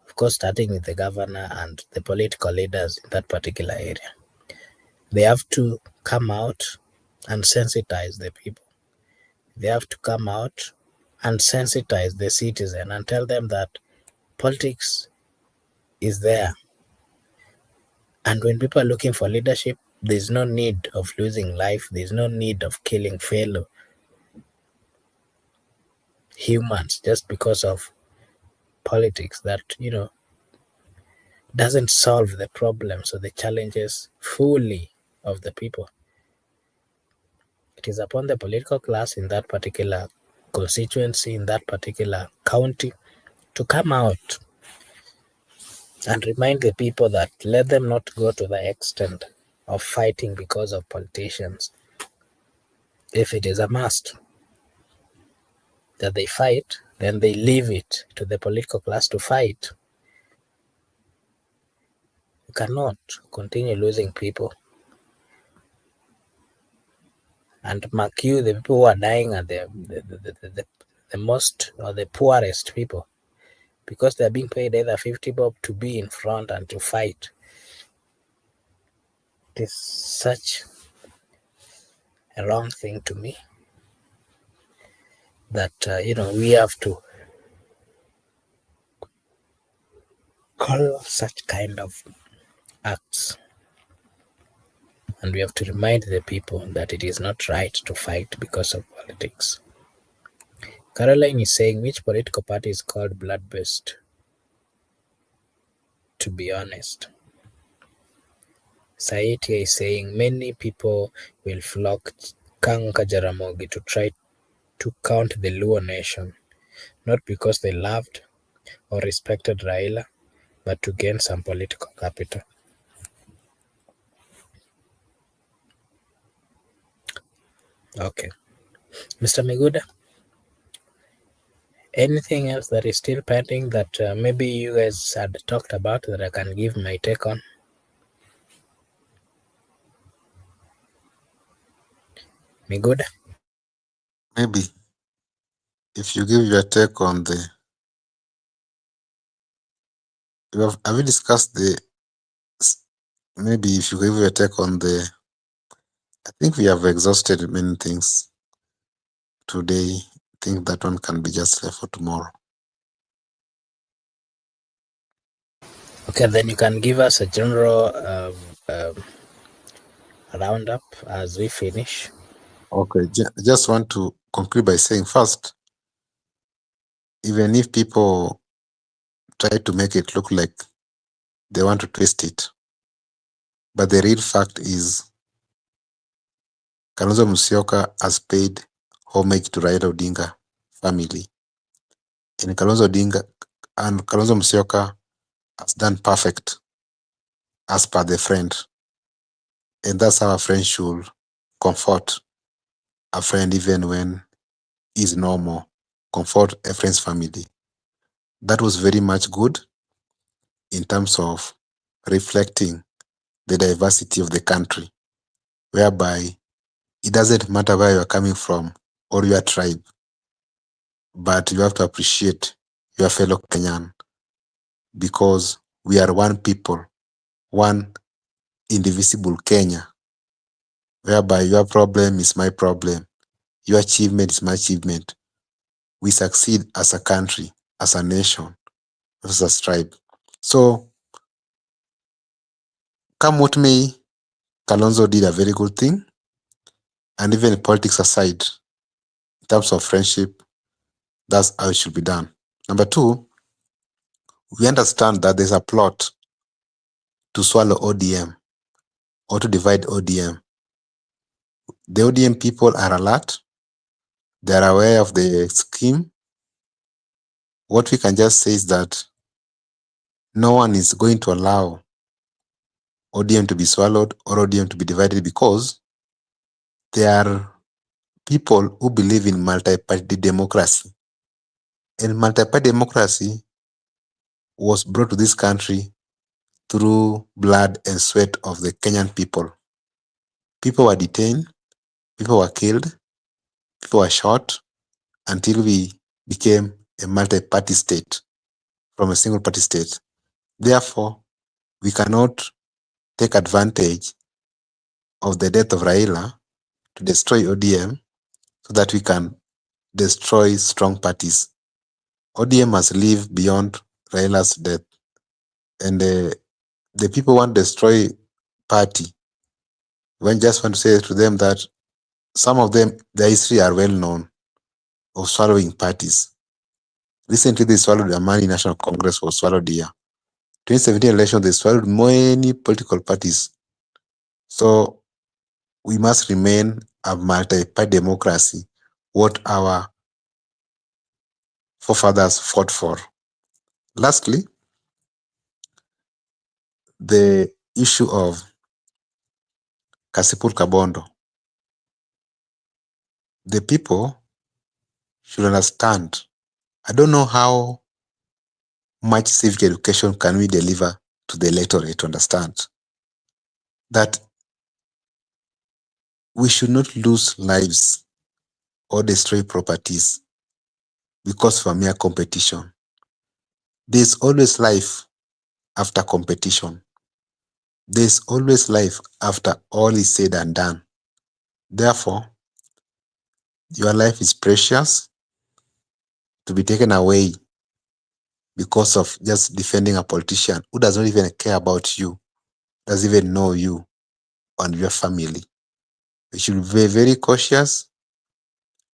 Of course, starting with the governor and the political leaders in that particular area. They have to come out and sensitize the people. They have to come out and sensitize the citizen and tell them that politics is there. And when people are looking for leadership, there's no need of losing life. There's no need of killing fellow humans just because of politics that, doesn't solve the problems or the challenges fully of the people. It is upon the political class in that particular constituency, in that particular county, to come out and remind the people that let them not go to the extent of fighting because of politicians. If it is a must that they fight, then they leave it to the political class to fight. You cannot continue losing people. And mark you, the people who are dying are the most or the poorest people, because they're being paid either 50 bob to be in front and to fight. It is such a wrong thing to me that, we have to call such kind of acts. And we have to remind the people that it is not right to fight because of politics. Caroline is saying, which political party is called blood-based? To be honest. Saitia is saying, many people will flock Kanka Jaramogi to try to count the Luo nation, not because they loved or respected Raila, but to gain some political capital. Okay. Mr. Miguda, Anything else that is still pending that maybe you guys had talked about that I can give my take on? Me good? Maybe if you give your take on the, have you discussed the, maybe if you give your take on the, I think we have exhausted many things today. I think that one can be just left for tomorrow. Okay, then you can give us a general roundup as we finish. Okay, just want to conclude by saying first, even if people try to make it look like they want to twist it, but the real fact is Kalonzo Musyoka has paid homage to Raila Odinga family. And Kalonzo Musyoka has done perfect as per the friend. And that's how a friend should comfort a friend even when he's normal. Comfort a friend's family. That was very much good in terms of reflecting the diversity of the country, whereby it doesn't matter where you're coming from or your tribe, but you have to appreciate your fellow Kenyan because we are one people, one indivisible Kenya, whereby your problem is my problem, your achievement is my achievement. We succeed as a country, as a nation, as a tribe. So, come what may, Kalonzo did a very good thing. And even politics aside, in terms of friendship, that's how it should be done. Number two, we understand that there's a plot to swallow ODM or to divide ODM. The ODM people are alert. They are aware of the scheme. What we can just say is that no one is going to allow ODM to be swallowed or ODM to be divided because there are people who believe in multi-party democracy. And multi-party democracy was brought to this country through blood and sweat of the Kenyan people. People were detained, people were killed, people were shot until we became a multi-party state from a single party state. Therefore, we cannot take advantage of the death of Raila to destroy ODM so that we can destroy strong parties. ODM must live beyond Raila's death. And the people want to destroy party. We just want to say to them that some of them, their history are well known of swallowing parties. Recently, they swallowed the Amani National Congress was swallowed here. 2017 election, they swallowed many political parties. So we must remain a multi-party democracy, what our forefathers fought for. Lastly, the issue of Kasipul Kabondo. The people should understand. I don't know how much civic education can we deliver to the electorate to understand that we should not lose lives or destroy properties because of a mere competition. There's always life after competition. There's always life after all is said and done. Therefore, your life is precious to be taken away because of just defending a politician who does not even care about you, doesn't even know you and your family. We should be very, very cautious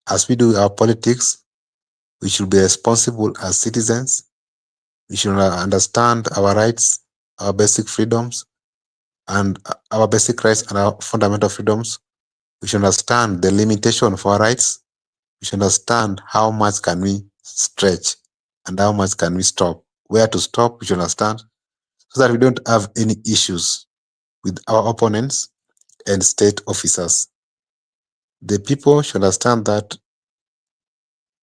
as we do our politics. We should be responsible as citizens. We should understand our rights, our basic freedoms, and our basic rights and our fundamental freedoms. We should understand the limitation of our rights. We should understand how much can we stretch and how much can we stop. Where to stop, we should understand so that we don't have any issues with our opponents and state officers. The people should understand that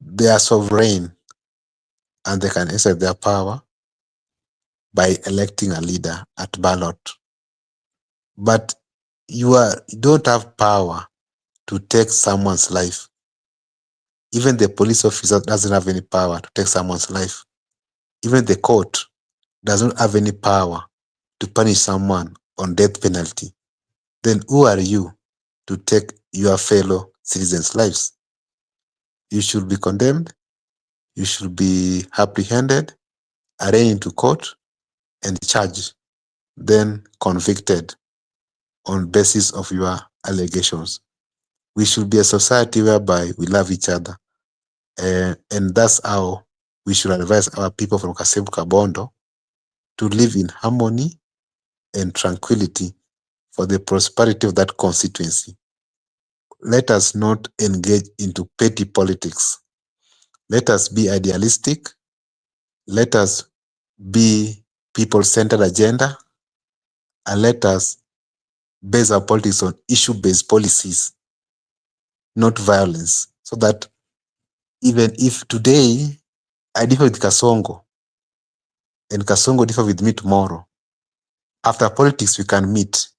they are sovereign and they can exercise their power by electing a leader at ballot. But you don't have power to take someone's life. Even the police officer doesn't have any power to take someone's life. Even the court doesn't have any power to punish someone on death penalty. Then who are you to take your fellow citizens' lives? You should be condemned, you should be apprehended, arraigned into court, and charged, then convicted on basis of your allegations. We should be a society whereby we love each other. And that's how we should advise our people from Bondo to live in harmony and tranquility for the prosperity of that constituency. Let us not engage into petty politics. Let us be idealistic. Let us be people-centered agenda. And let us base our politics on issue-based policies, not violence. So that even if today I differ with Kasongo, and Kasongo differ with me tomorrow, after politics we can meet.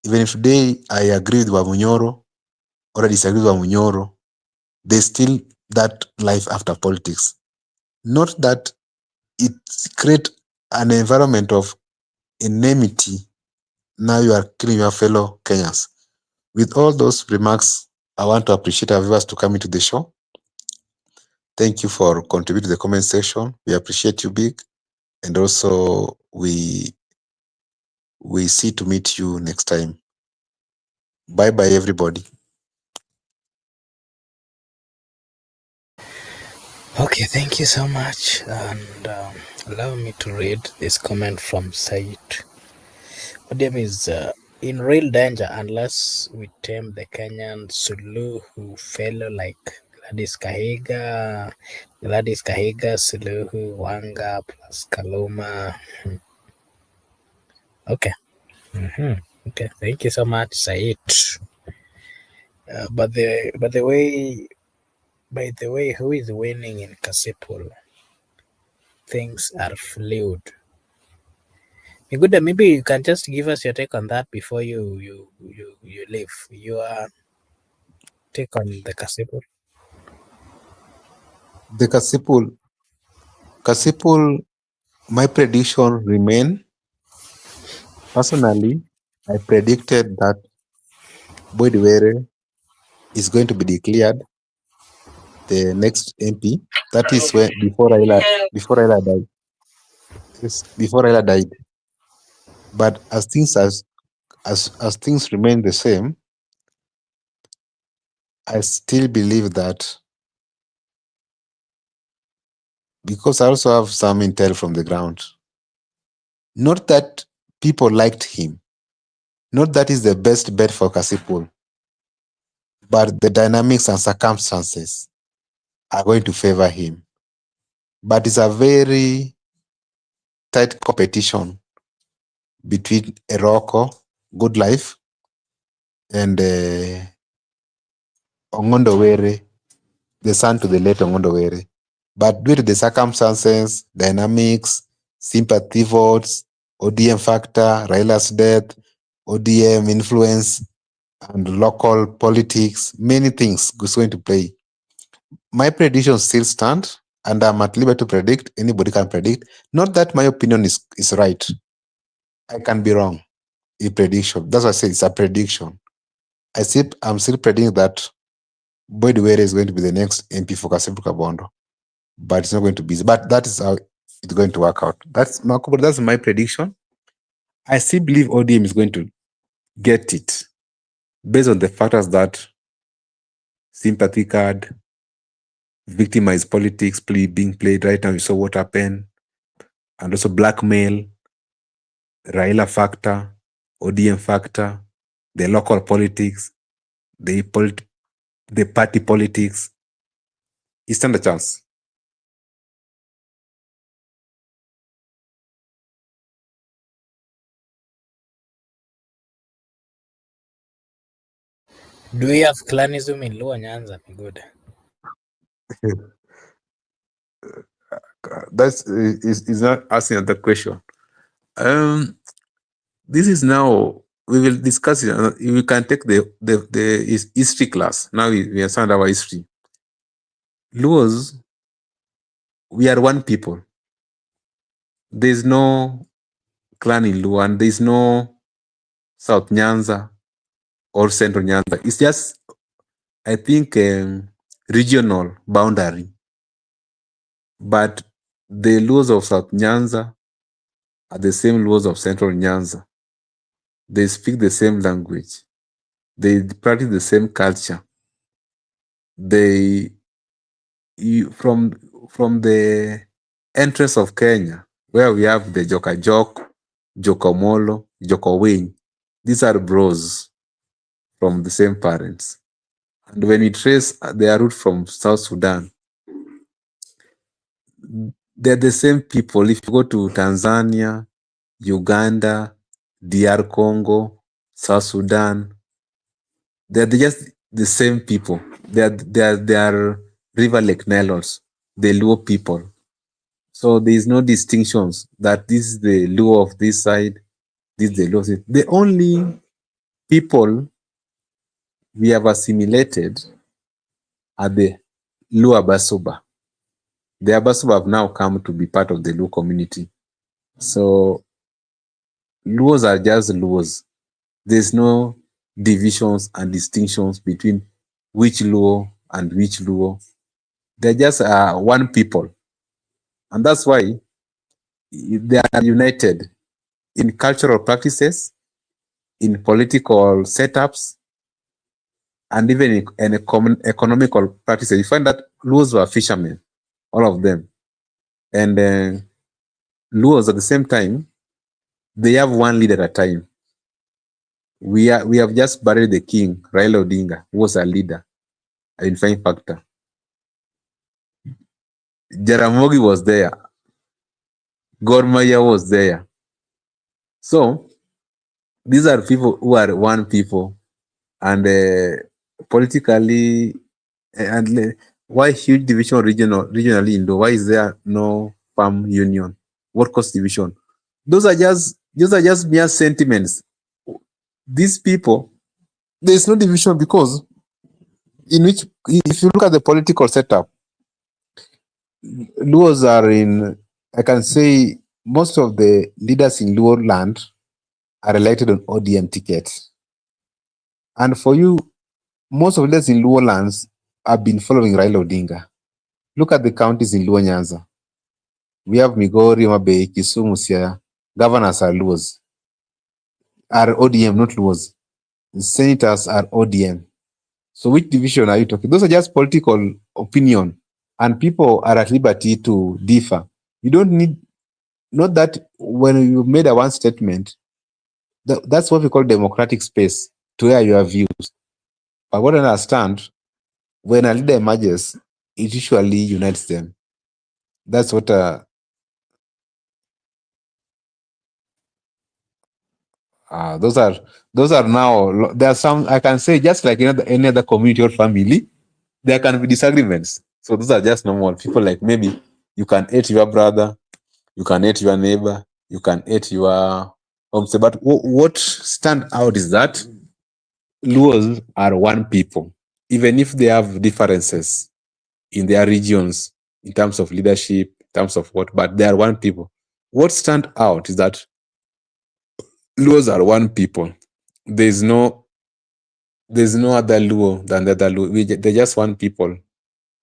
Even if today I agree with Wamunyoro or I disagree with Wamunyoro, there's still that life after politics. Not that it creates an environment of enmity. Now you are killing your fellow Kenyans. With all those remarks, I want to appreciate our viewers to come into the show. Thank you for contributing to the comment section. We appreciate you big. And also we see to meet you next time. Bye-bye, everybody. Okay, thank you so much. And allow me to read this comment from Said. ODM is in real danger unless we tame the Kenyan Suluhu fellow like Gladys Kahiga, Suluhu, Wanga, plus Kaluma. Okay. Okay, thank you so much, Said. By the way, who is winning in Kasipul? Things are fluid. Good, maybe you can just give us your take on that before you leave. Your take on the Kasipul. The Kasipul, my prediction remain. Personally, I predicted that Boydwere is going to be declared the next MP. That is when before Raila died. Yes, before Raila died. But as things remain the same, I still believe that, because I also have some intel from the ground. Not that people liked him, not that is the best bet for Kasipul, but the dynamics and circumstances are going to favor him. But it's a very tight competition between Eroko, Good Life, and Ongondo Were, the son to the late Ongondo Were. But due to the circumstances, dynamics, sympathy votes, ODM factor, Raila's death, ODM influence, and local politics, many things is going to play. My predictions still stand, and I'm at liberty to predict. Anybody can predict. Not that my opinion is right. I can be wrong. A prediction. That's why I say it's a prediction. I'm still predicting that Boyd Were is going to be the next MP for Bondo, but it's not going to be. But that is how it's going to work out. That's my prediction. I still believe ODM is going to get it based on the factors that sympathy card, victimized politics being played right now. You saw what happened, and also blackmail, Raila factor, ODM factor, the local politics, the party politics. He stand a chance. Do we have clanism in Luo Nyanza? Good. That's is not asking another question. This is now we will discuss it. We can take the history class. Now we understand our history. Luos, we are one people. There's no clan in Luo, and there's no South Nyanza or Central Nyanza. It's just, I think, regional boundary. But the Luos of South Nyanza are the same Luos of Central Nyanza. They speak the same language. They practice the same culture. From the entrance of Kenya, where we have the Jokajok, Jokomolo, Jokowiny, these are bros from the same parents. And when we trace their root from South Sudan, they're the same people. If you go to Tanzania, Uganda, DR Congo, South Sudan, they're just the same people. They are River Lake Nilotes, the Luo people. So there is no distinctions that this is the Luo of this side, this is the Luo of this. The only people we have assimilated are the Luo Abasuba. The Abasuba have now come to be part of the Luo community. So Luos are just Luos. There's no divisions and distinctions between which Luo and which Luo. They're just one people. And that's why they are united in cultural practices, in political setups, and even in economical practices. You find that Luos were fishermen, all of them. And Luos at the same time, they have one leader at a time. We have just buried the king, Raila Odinga, who was a leader, an identifying factor. Jaramogi was there. Gor Mahia was there. So these are people who are one people, and politically, and why huge division regionally in Luo? Why is there no farm union? What cause division? Those are just mere sentiments. These people, there is no division because in which, if you look at the political setup, Luos are in, I can say most of the leaders in Luo land are elected on ODM tickets. And for you, most of the leaders in Luo lands have been following Raila Odinga. Look at the counties in Luo Nyanza. We have Migori, Mabei, Kisumu, Siaya. Governors are Luos. Are ODM, not Luos. Senators are ODM. So which division are you talking? Those are just political opinion, and people are at liberty to differ. You don't need, not that when you made a one statement, that's what we call democratic space to air your views. But what I understand, when a leader emerges, it usually unites them. That's what those are now, there are some, I can say, just like any other community or family, there can be disagreements. So those are just normal. People, like, maybe you can hate your brother, you can hate your neighbor, you can hate your homestay. But what stand out is that Luos are one people, even if they have differences in their regions in terms of leadership, in terms of what, but they are one people. What stand out is that Luos are one people. There's no other Luo than the other Luo. They're just one people.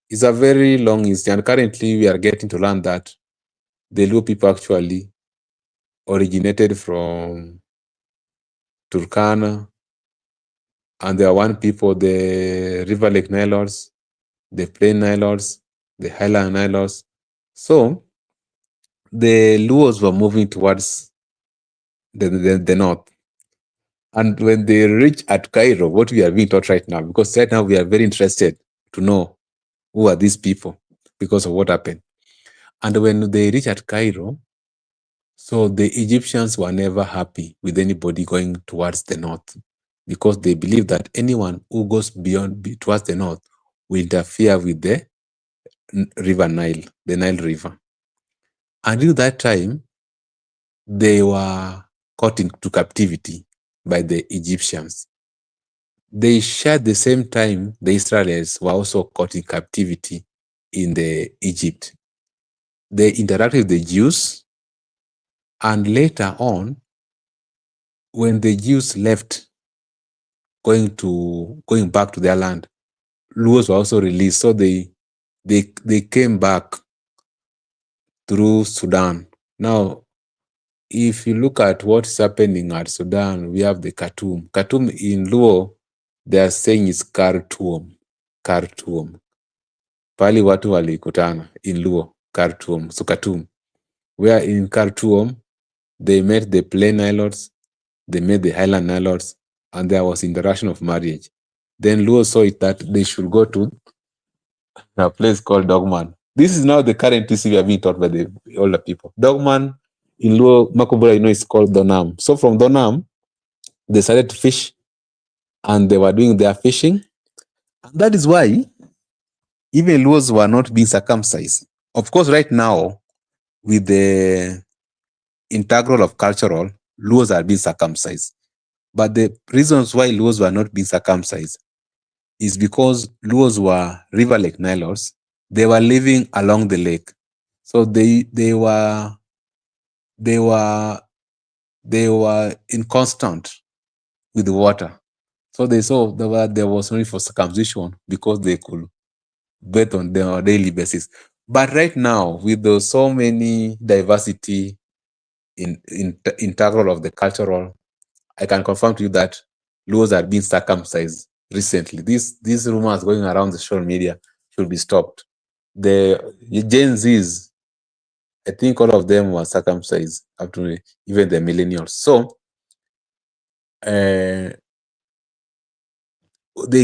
It's a very long history, and currently we are getting to learn that the Luo people actually originated from Turkana, and they are one people, the River Lake Nilotes, the Plain Nilotes, the Highland Nilotes. So the Luos were moving towards the north. And when they reach at Cairo, what we are being taught right now, because right now we are very interested to know who are these people because of what happened. And when they reach at Cairo, so the Egyptians were never happy with anybody going towards the north, because they believe that anyone who goes towards the north will interfere with the river Nile, the Nile River. Until that time, they were caught into captivity by the Egyptians. They shared the same time the Israelites were also caught in captivity in the Egypt. They interacted with the Jews, and later on, when the Jews left, going back to their land, Luos were also released. So they came back through Sudan. Now, if you look at what's happening at Sudan, we have the Khartoum. Khartoum in Luo, they are saying is Khartoum. Khartoum. Pali watu walikutana in Luo, Khartoum. So Khartoum. Where in Khartoum, they met the Plain Nilotes, they met the Highland Nilotes, and there was interaction of marriage. Then Luo saw it that they should go to a place called Dogman. This is now the current TC we are being taught by the older people. Dogman in Luo, Makubura, is called Donam. So from Donam, they started to fish, and they were doing their fishing. And that is why even Luos were not being circumcised. Of course, right now, with the integral of cultural, Luos are being circumcised. But the reasons why Luos were not being circumcised is because Luos were River Lake Nilotes. They were living along the lake. So they were in constant with the water. So they saw there was no need for circumcision because they could bathe on them on a daily basis. But right now, with so many diversity in integral of the cultural, I can confirm to you that Luos are being circumcised recently. These rumors going around the social media should be stopped. The Gen Zs, I think all of them were circumcised up to even the millennials. So they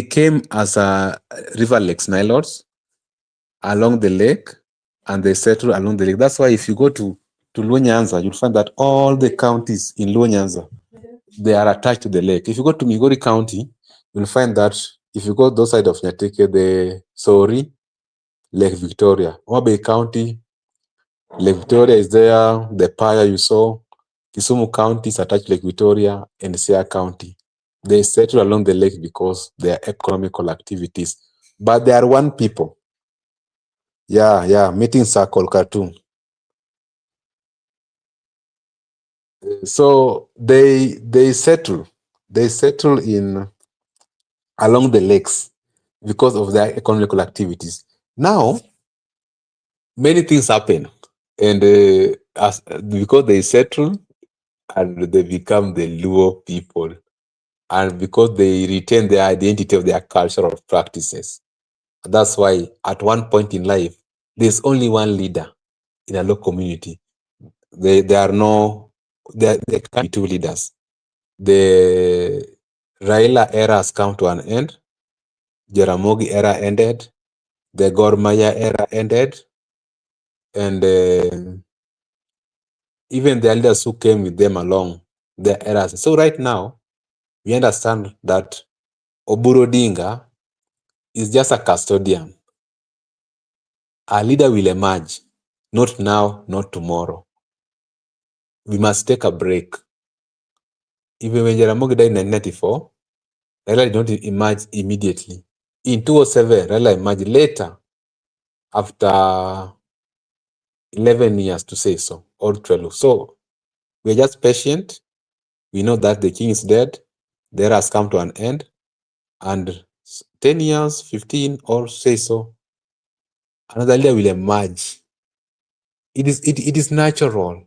came as a River Lakes Nilotes along the lake, and they settled along the lake. That's why if you go to Luo Nyanza, you'll find that all the counties in Luo Nyanza, they are attached to the lake. If you go to Migori County, you'll find that if you go those side of Nyateke, the Sori, Lake Victoria. Wabay County, Lake Victoria is there. The Paya you saw. Kisumu County is attached to Lake Victoria, and Siaya County. They settle along the lake because they are economical activities. But they are one people. Yeah, meeting circle Khartoum. So they settle in along the lakes because of their economical activities. Now, many things happen, and because they settle and they become the Luo people, and because they retain the identity of their cultural practices. That's why at one point in life, there's only one leader in a local community. There can't be two leaders. The Raila era has come to an end. Jaramogi era ended. The Gor Mahia era ended. And even the elders who came with them along their eras. So right now, we understand that Oburu Odinga is just a custodian. Our leader will emerge, not now, not tomorrow. We must take a break. Even when Jaramogi died in 1994, Raila did not emerge immediately. In 2007, Raila emerged later, after 11 years to say so, or 12. So we're just patient. We know that the king is dead. The era has come to an end. And 10 years, 15, or say so, another leader will emerge. It is natural.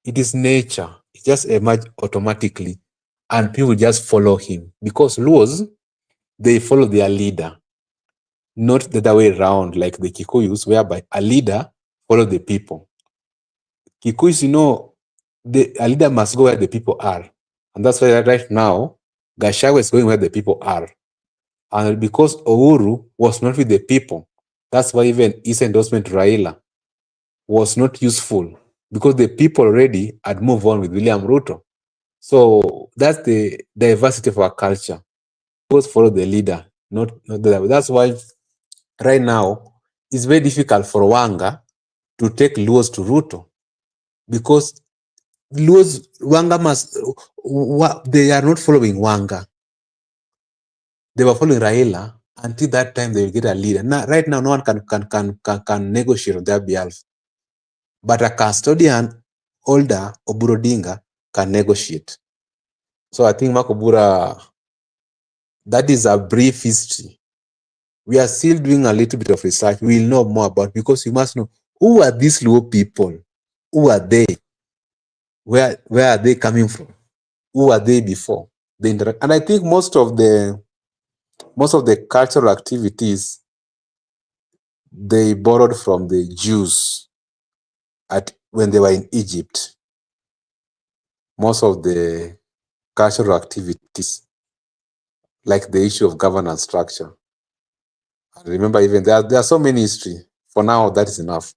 It is nature. It just emerge automatically, and people just follow him, because Luos, they follow their leader, not the other way around like the Kikuyus, whereby a leader follow the people. Kikuyus, a leader must go where the people are, and that's why right now Gachagua is going where the people are, and because Uhuru was not with the people, that's why even his endorsement to Raila was not useful, because the people already had moved on with William Ruto. So that's the diversity of our culture. Both follow the leader, not the other. That's why right now, it's very difficult for Wanga to take Luos to Ruto, because Wanga they are not following Wanga. They were following Raila. Until that time, they will get a leader. Now, right now, no one can negotiate on their behalf. But a custodian older, Oburu Odinga, can negotiate. So I think Makobura, that is a brief history. We are still doing a little bit of research. We will know more about, because you must know, who are these low people? Who are they? Where are they coming from? Who are they before? And I think most of the cultural activities, they borrowed from the Jews when they were in Egypt. Most of the cultural activities, like the issue of governance structure. And remember, even there are so many history. For now, that is enough.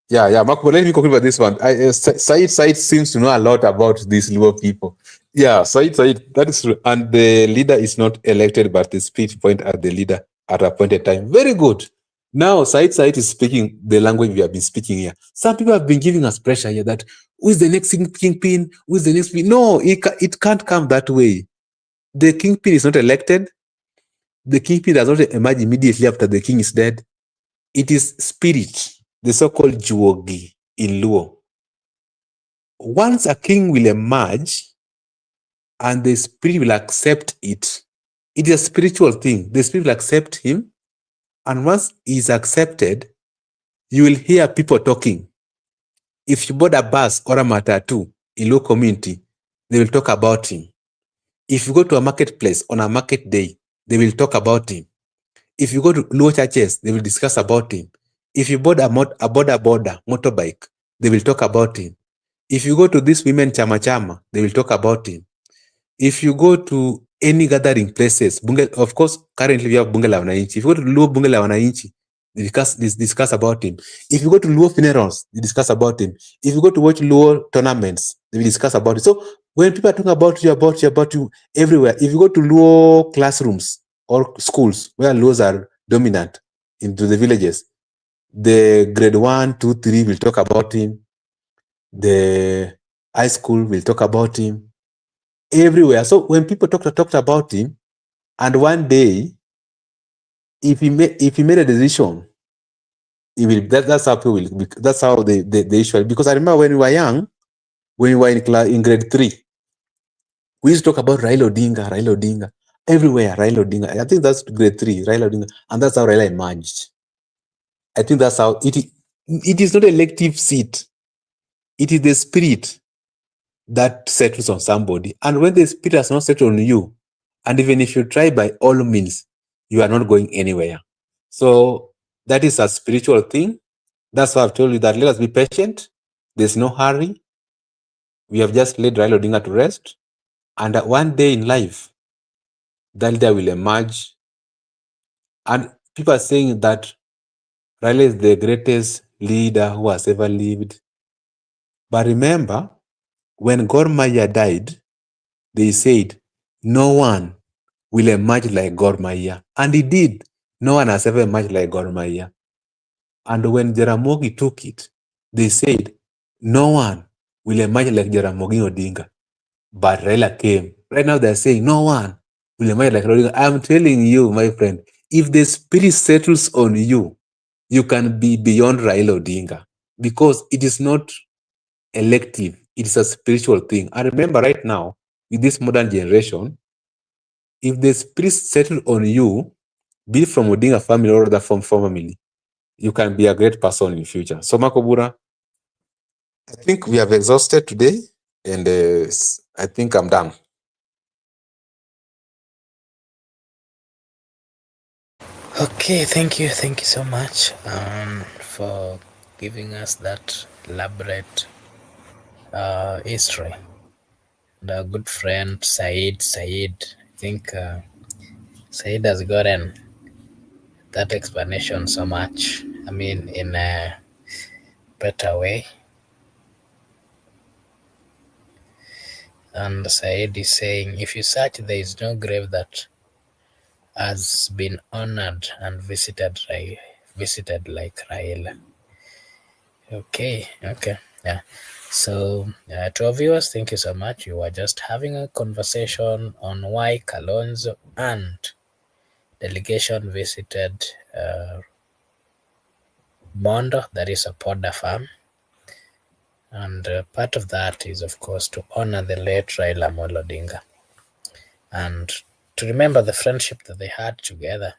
Yeah, Marco, let me conclude with this one. Said seems to know a lot about these Luo people. Yeah, Said, that is true. And the leader is not elected, but the speech point at the leader at a appointed time. Very good. Now, Said is speaking the language we have been speaking here. Some people have been giving us pressure here that, who is the next kingpin? Who is the next? No, it can't come that way. The kingpin is not elected. The kingpin does not emerge immediately after the king is dead. It is spirit, the so-called Juogi in Luo. Once a king will emerge and the spirit will accept it, it is a spiritual thing. The spirit will accept him, and once he is accepted, you will hear people talking. If you board a bus or a matatu in Luo community, they will talk about him. If you go to a marketplace on a market day, they will talk about him. If you go to Luo churches, they will discuss about him. If you board a motorbike, they will talk about him. If you go to this women chama, they will talk about him. If you go to any gathering places, of course, currently we have Bunge la Wananchi. If you go to Luo Bunge la Wananchi, they discuss about him. If you go to Luo funerals, they discuss about him. If you go to watch Luo tournaments, they will discuss about it. So when people are talking about you everywhere, if you go to Luo classrooms or schools where Luos are dominant into the villages, the grade 1, 2, 3 will talk about him. The high school will talk about him. Everywhere. So when people talked about him, and one day, if he made a decision, he will. That's how people will. That's how the issue. Because I remember when we were young, when we were in grade 3, we used to talk about Raila Odinga, everywhere. Raila Odinga. I think that's grade 3, Raila Odinga, and that's how Raila emerged. I think that's how it is not an elective seat. It is the spirit that settles on somebody. And when the spirit has not settled on you, and even if you try by all means, you are not going anywhere. So that is a spiritual thing. That's why I've told you that let us be patient. There's no hurry. We have just laid Raila Odinga to rest. And one day in life, that leader will emerge. And people are saying that Raila is the greatest leader who has ever lived. But remember, when Gor Mahia died, they said, no one will emerge like Gor Mahia. And he did. No one has ever emerged like Gor Mahia. And when Jaramogi took it, they said, no one will emerge like Jaramogi Odinga. But Raila came. Right now they're saying, no one will emerge like Raila Odinga. I'm telling you, my friend, if the spirit settles on you, you can be beyond Raila Odinga. Because it is not elective. It is a spiritual thing. And remember right now, with this modern generation, if the spirit settle on you, be it from Odinga family or other from family, you can be a great person in the future. So Makobura, I think we have exhausted today, and I think I'm done. Okay, thank you so much for giving us that elaborate history. The good friend Said, I think Said has gotten that explanation so much. I mean, in a better way. And Said is saying, if you search, there is no grave that has been honored and visited like Raila. Okay. Yeah. So, to our viewers, thank you so much. You were just having a conversation on why Kalonzo and delegation visited Bondo, that is Opoda farm. And part of that is, of course, to honor the late Raila Amolo Odinga and to remember the friendship that they had together.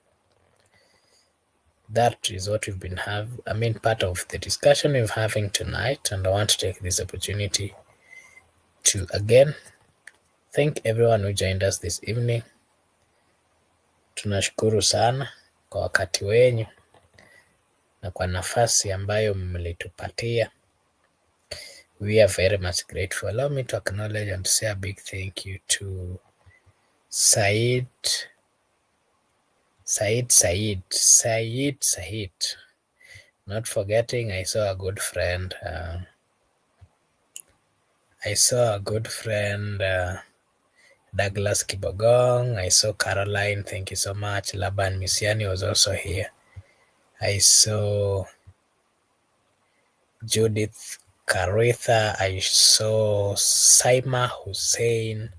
That is what we've been part of the discussion we're having tonight, and I want to take this opportunity to again thank everyone who joined us this evening. Tunashukuru sana kwa wakati wenyu na kwa nafasi ambayo mlitupatia. We are very much grateful. Allow me to acknowledge and say a big thank you to Said. Not forgetting, I saw a good friend. Douglas Kibogong. I saw Caroline. Thank you so much. Laban Misiani was also here. I saw Judith Karitha. I saw Saima Hussein.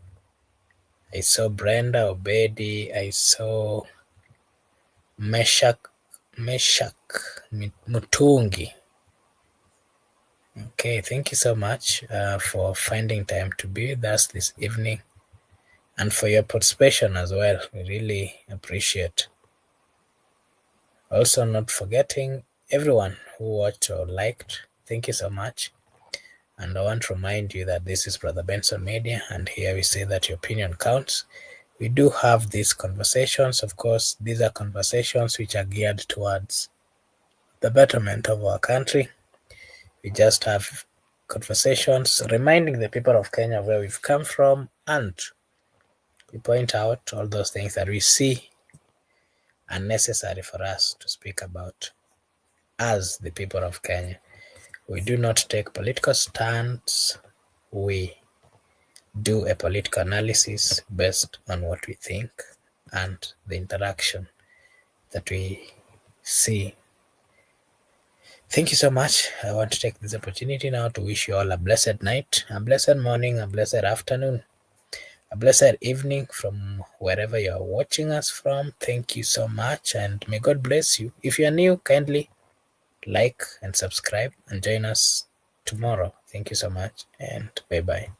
I saw Brenda Obedi. I saw Meshak Mutungi. Okay, thank you so much for finding time to be with us this evening and for your participation as well. We really appreciate. Also, not forgetting everyone who watched or liked. Thank you so much. And I want to remind you that this is Brother Benson Media, and here we say that your opinion counts. We do have these conversations. Of course, these are conversations which are geared towards the betterment of our country. We just have conversations reminding the people of Kenya where we've come from, and we point out all those things that we see are necessary for us to speak about as the people of Kenya. We do not take political stands. We do a political analysis based on what we think and the interaction that we see. Thank you so much. I want to take this opportunity now to wish you all a blessed night, a blessed morning, a blessed afternoon, a blessed evening from wherever you are watching us from. Thank you so much, and may God bless you. If you are new, kindly like and subscribe and join us tomorrow. Thank you so much, and bye-bye.